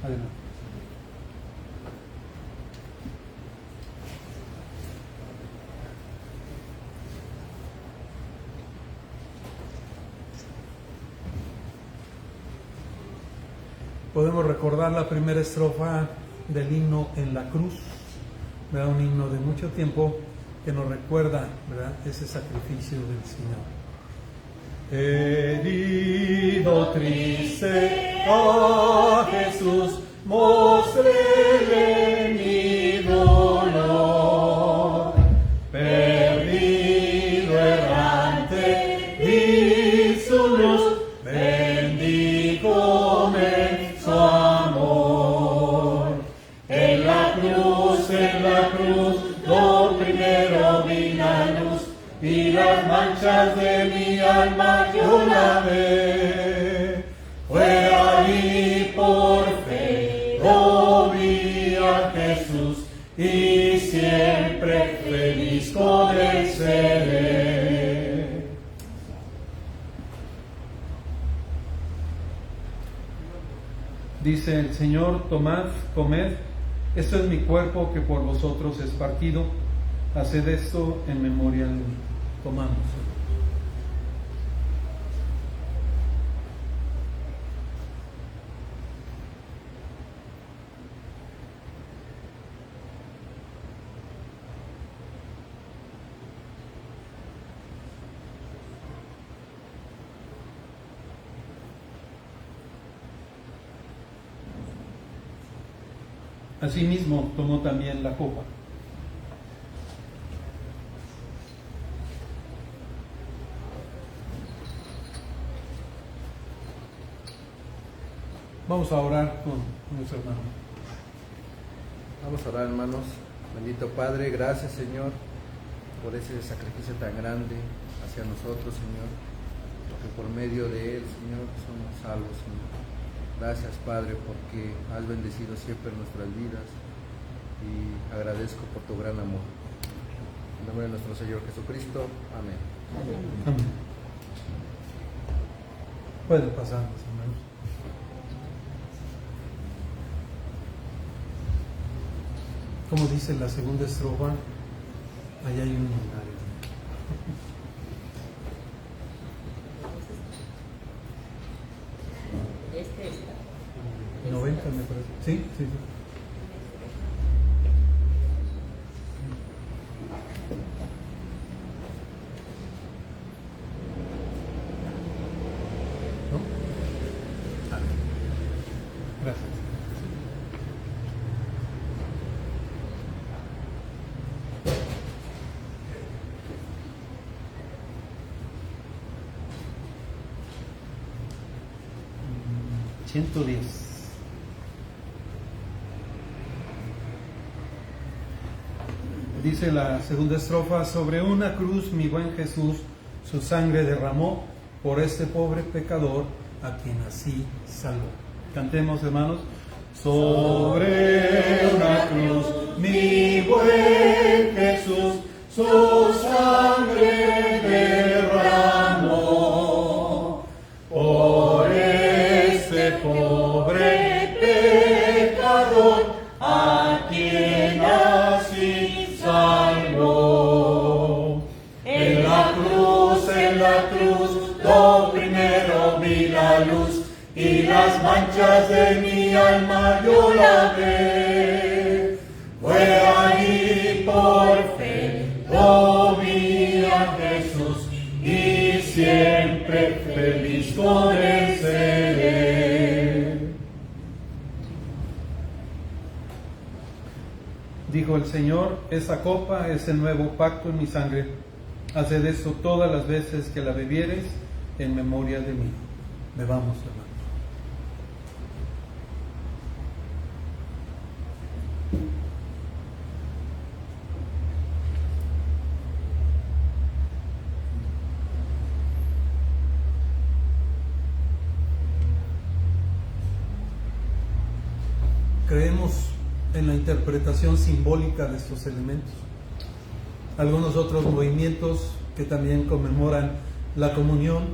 Adelante. Podemos recordar la primera estrofa del himno En la cruz, ¿verdad? Un himno de mucho tiempo que nos recuerda, ¿verdad?, ese sacrificio del Señor. Herido triste a Jesús, mostréle mi dolor. Perdido errante, vi su luz, bendígome su amor. En la cruz, lo primero vi la luz, y las manchas de mi alma yo lavé. Fue ahí por fe, lo vi a Jesús, y siempre feliz con él seré. Dice el Señor: tomad, comed, esto es mi cuerpo que por vosotros es partido. Haced esto en memoria de mí. Tomamos. Asimismo, tomó también la copa. Vamos a orar con nuestro hermano. Vamos a orar, hermanos. Bendito Padre, gracias, Señor, por ese sacrificio tan grande hacia nosotros, Señor, porque por medio de él, Señor, somos salvos, Señor. Gracias, Padre, porque has bendecido siempre nuestras vidas, y agradezco por tu gran amor. En nombre de nuestro Señor Jesucristo. Amén. Amén. Pueden pasar, mis hermanos. Como dice la segunda estrofa, allá hay un lugar. Este está. 90 me parece. Sí, sí, sí. ¿No? Ah, gracias. Mm, 110. Dice la segunda estrofa: sobre una cruz mi buen Jesús su sangre derramó, por este pobre pecador a quien así salvó. Cantemos, hermanos. Sobre una cruz mi buen Jesús su sangre derramó, por este pobre pecador a quien así salvó. En la cruz, lo primero vi la luz, y las manchas de mi alma yo lavé. Fue ahí por fe, oh vi a Jesús, y siempre feliz con él seré. Dijo el Señor: esa copa es el nuevo pacto en mi sangre. Haced esto todas las veces que la bebiereis en memoria de mí. Bebamos, hermanos. Creemos en la interpretación simbólica de estos elementos. Algunos otros movimientos que también conmemoran la comunión,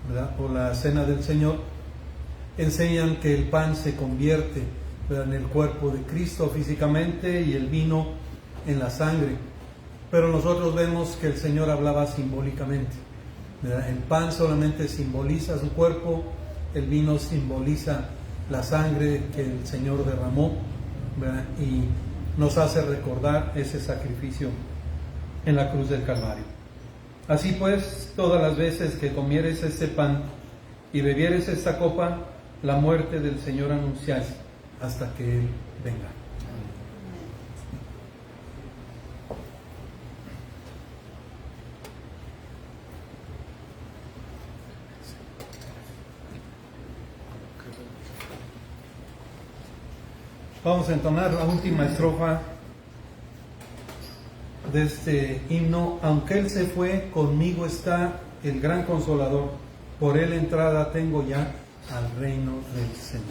¿verdad?, o la cena del Señor, enseñan que el pan se convierte, ¿verdad?, en el cuerpo de Cristo físicamente y el vino en la sangre. Pero nosotros vemos que el Señor hablaba simbólicamente, ¿verdad? El pan solamente simboliza su cuerpo, el vino simboliza la sangre que el Señor derramó, ¿verdad?, y nos hace recordar ese sacrificio en la cruz del Calvario. Así pues, todas las veces que comieres este pan y bebieres esta copa, la muerte del Señor anunciáis hasta que Él venga. Vamos a entonar la última estrofa de este himno. Aunque Él se fue, conmigo está el gran Consolador, por Él entrada tengo ya al reino del Señor.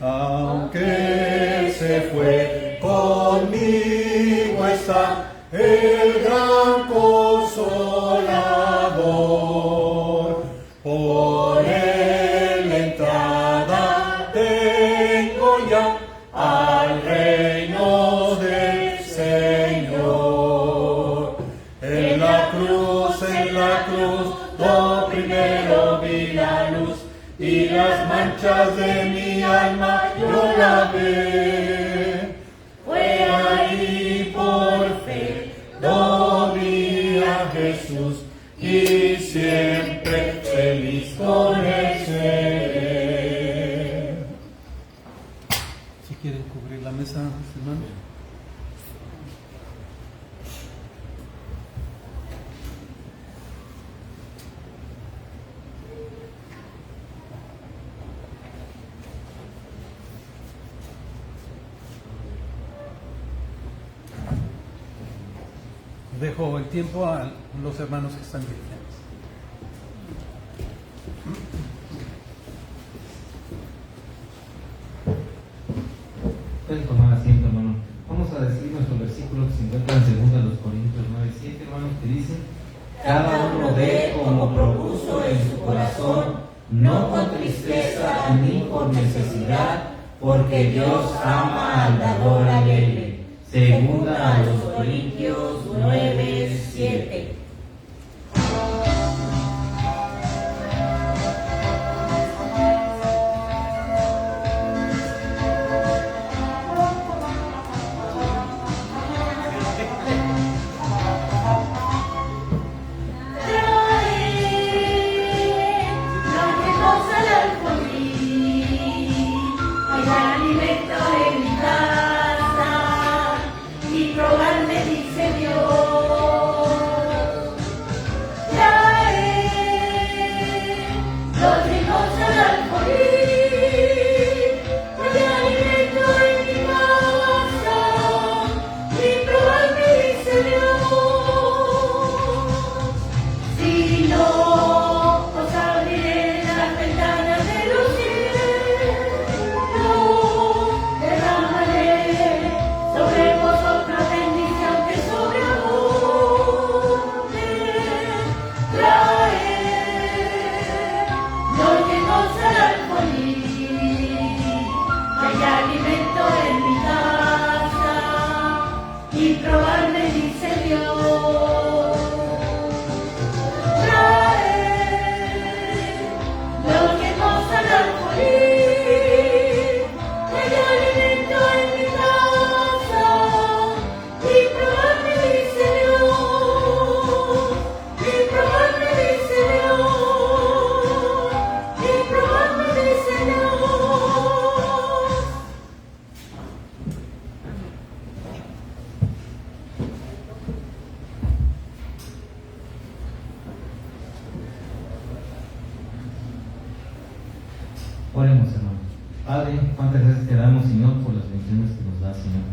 Aunque Él se fue, conmigo está el gran Consolador, por Él entrada tengo ya al reino del Señor. En la cruz, lo primero vi la luz, y las manchas de mi alma yo lavé. Fue ahí por fe, lo vi a Jesús, y siempre feliz con él seré. Si quieren cubrir la mesa, hermanos. Dejo el tiempo a los hermanos que están dirigiendo. Pueden tomar asiento, hermano. Vamos a decir nuestro versículo que se encuentra en 2 Corintios 9:7, hermanos, que dice: Cada uno dé como propuso en su corazón, no con tristeza ni por necesidad, porque Dios ama al dador alegre. Segunda a los Corintios 9:7. Dice Dios. Oremos, hermanos. Padre, cuántas gracias te damos, Señor, por las bendiciones que nos das, Señor.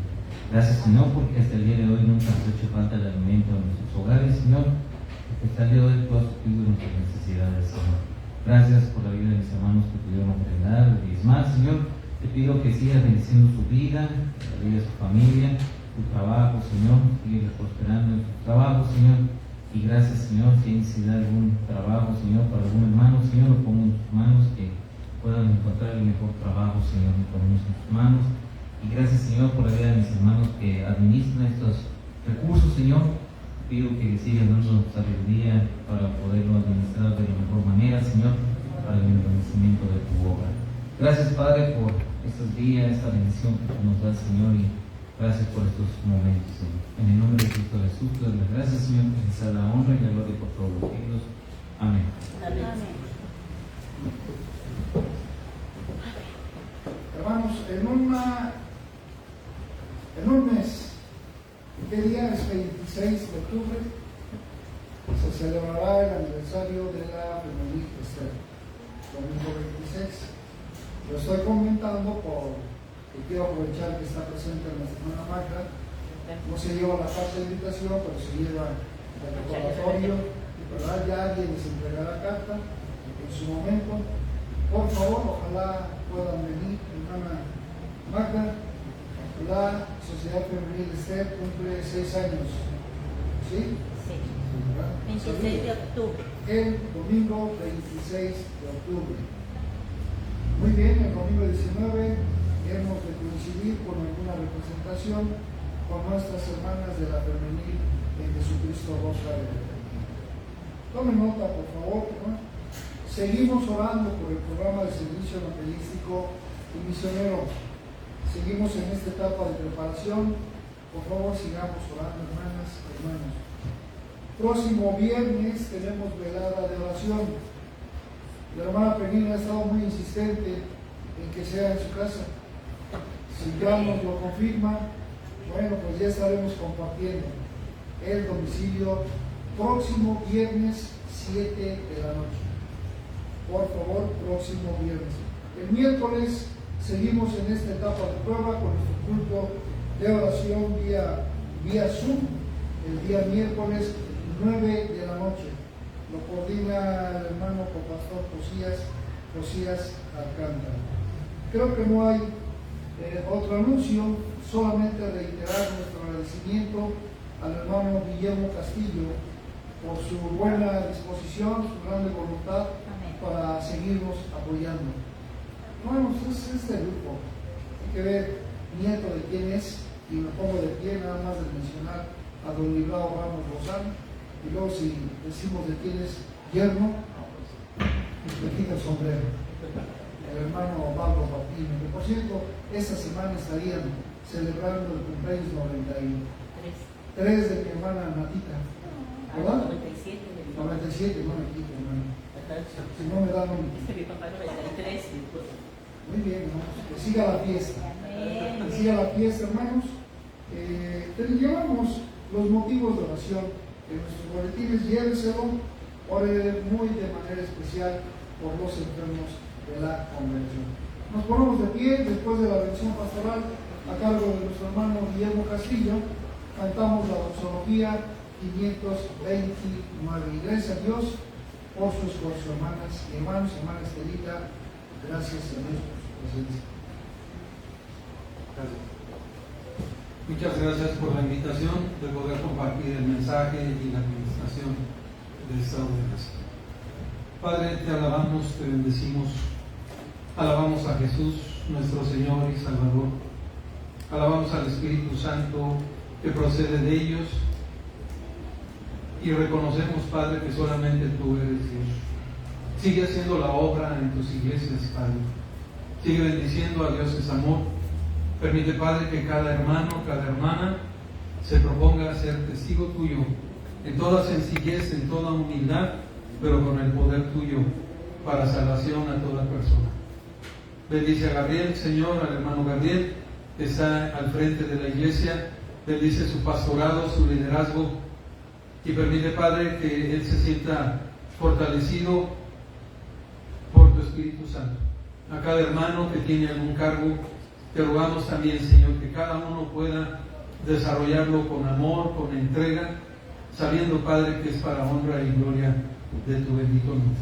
Gracias, Señor, porque hasta el día de hoy nunca nos ha hecho falta el alimento en nuestros hogares, Señor. Porque hasta el día de hoy tú has suplido nuestras necesidades, Señor. Gracias por la vida de mis hermanos que pudieron ofrendar, diezmar, Señor. Te pido que sigas bendiciendo su vida, la vida de su familia, su trabajo, Señor. Sigue prosperando en su trabajo, Señor. Y gracias, Señor, si hay necesidad de algún trabajo, Señor, para algún hermano, Señor, lo pongo en tus manos, que puedan encontrar el mejor trabajo, Señor, lo ponemos en tus manos. Y gracias, Señor, por la vida de mis hermanos que administran estos recursos, Señor. Pido que sigan dando sabiduría para poderlo administrar de la mejor manera, Señor, para el engrandecimiento de tu obra. Gracias, Padre, por estos días, esta bendición que tú nos das, Señor, y gracias por estos momentos, Señor. En el nombre de Cristo Jesús, te doy las gracias, Señor, que te sea la honra y la gloria por todos los siglos. Amén. Amén. Hermanos, en un mes, ¿qué día es? 26 de octubre, se celebrará el aniversario de la Femenil Esther, domingo 26. Lo estoy comentando porque quiero aprovechar que está presente nuestra hermana Magda. No se lleva la carta de invitación, pero se lleva el recordatorio, ¿verdad? Ya alguien les entregará la carta en su momento. Por favor, ojalá puedan venir, hermana Magda. La Sociedad Femenil Esther cumple 6 años. ¿Sí? Sí. 26 de octubre. El domingo 26 de octubre. Muy bien, el domingo 19 hemos de coincidir con alguna representación con nuestras hermanas de la Femenil en Jesucristo Rosa de Betania. Tomen nota, por favor, ¿no? Seguimos orando por el programa de servicio evangelístico y misionero. Seguimos en esta etapa de preparación. Por favor, sigamos orando, hermanas y hermanos. Próximo viernes tenemos velada de oración. La hermana Penina ha estado muy insistente en que sea en su casa. Si ya nos lo confirma, bueno, pues ya estaremos compartiendo el domicilio próximo viernes 7 de la noche. Por favor, próximo viernes. El miércoles seguimos en esta etapa de prueba con nuestro culto de oración vía Zoom, el día miércoles 9 de la noche. Lo coordina el hermano copastor Josías Alcántara. Creo que no hay otro anuncio, solamente reiterar nuestro agradecimiento al hermano Guillermo Castillo por su buena disposición, su grande voluntad para seguirnos apoyando. Bueno, es este grupo, hay que ver nieto de quién es, y me pongo de pie nada más de mencionar a don Librado Ramos Lozano, y luego si decimos de quién es yerno, le quita el sombrero. El hermano Pablo Patino, que por cierto, esta semana estarían celebrando el cumpleaños 93 de mi hermana Natita, ¿verdad? 97. 97, no me quito, hermano. Si no me dan un... Mi papá 93. Muy bien, hermanos, que siga la fiesta. Que siga la fiesta, hermanos. Llevamos los motivos de oración en nuestros boletines, llévenselo, ore muy de manera especial por los enfermos de la convención. Nos ponemos de pie después de la bendición pastoral a cargo de nuestro hermano Guillermo Castillo. Cantamos la doxología 529. Y gracias a Dios por su esfuerzo, hermanas y hermanos, hermana Estelita, gracias a Dios por su presencia. Gracias. Muchas gracias por la invitación de poder compartir el mensaje y la administración de esta oración. Padre, te alabamos, te bendecimos, alabamos a Jesús, nuestro Señor y Salvador, alabamos al Espíritu Santo que procede de ellos y reconocemos, Padre, que solamente tú eres Dios. Sigue haciendo la obra en tus iglesias, Padre. Sigue bendiciendo a Dios es amor. Permite, Padre, que cada hermano, cada hermana se proponga ser testigo tuyo en toda sencillez, en toda humildad, pero con el poder tuyo para salvación a toda persona. Bendice a Gabriel, Señor, al hermano Gabriel, que está al frente de la iglesia. Bendice su pastorado, su liderazgo, y permite, Padre, que él se sienta fortalecido por tu Espíritu Santo. a cada hermano que tiene algún cargo. Te rogamos también, Señor, que cada uno pueda desarrollarlo con amor, con entrega, sabiendo, Padre, que es para honra y gloria de tu bendito nombre.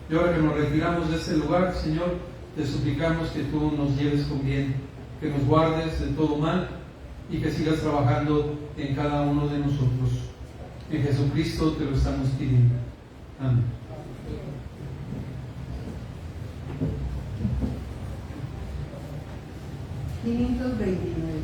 Y ahora que nos retiramos de este lugar, Señor, te suplicamos que tú nos lleves con bien, que nos guardes de todo mal y que sigas trabajando en cada uno de nosotros. En Jesucristo te lo estamos pidiendo. Amén. $529.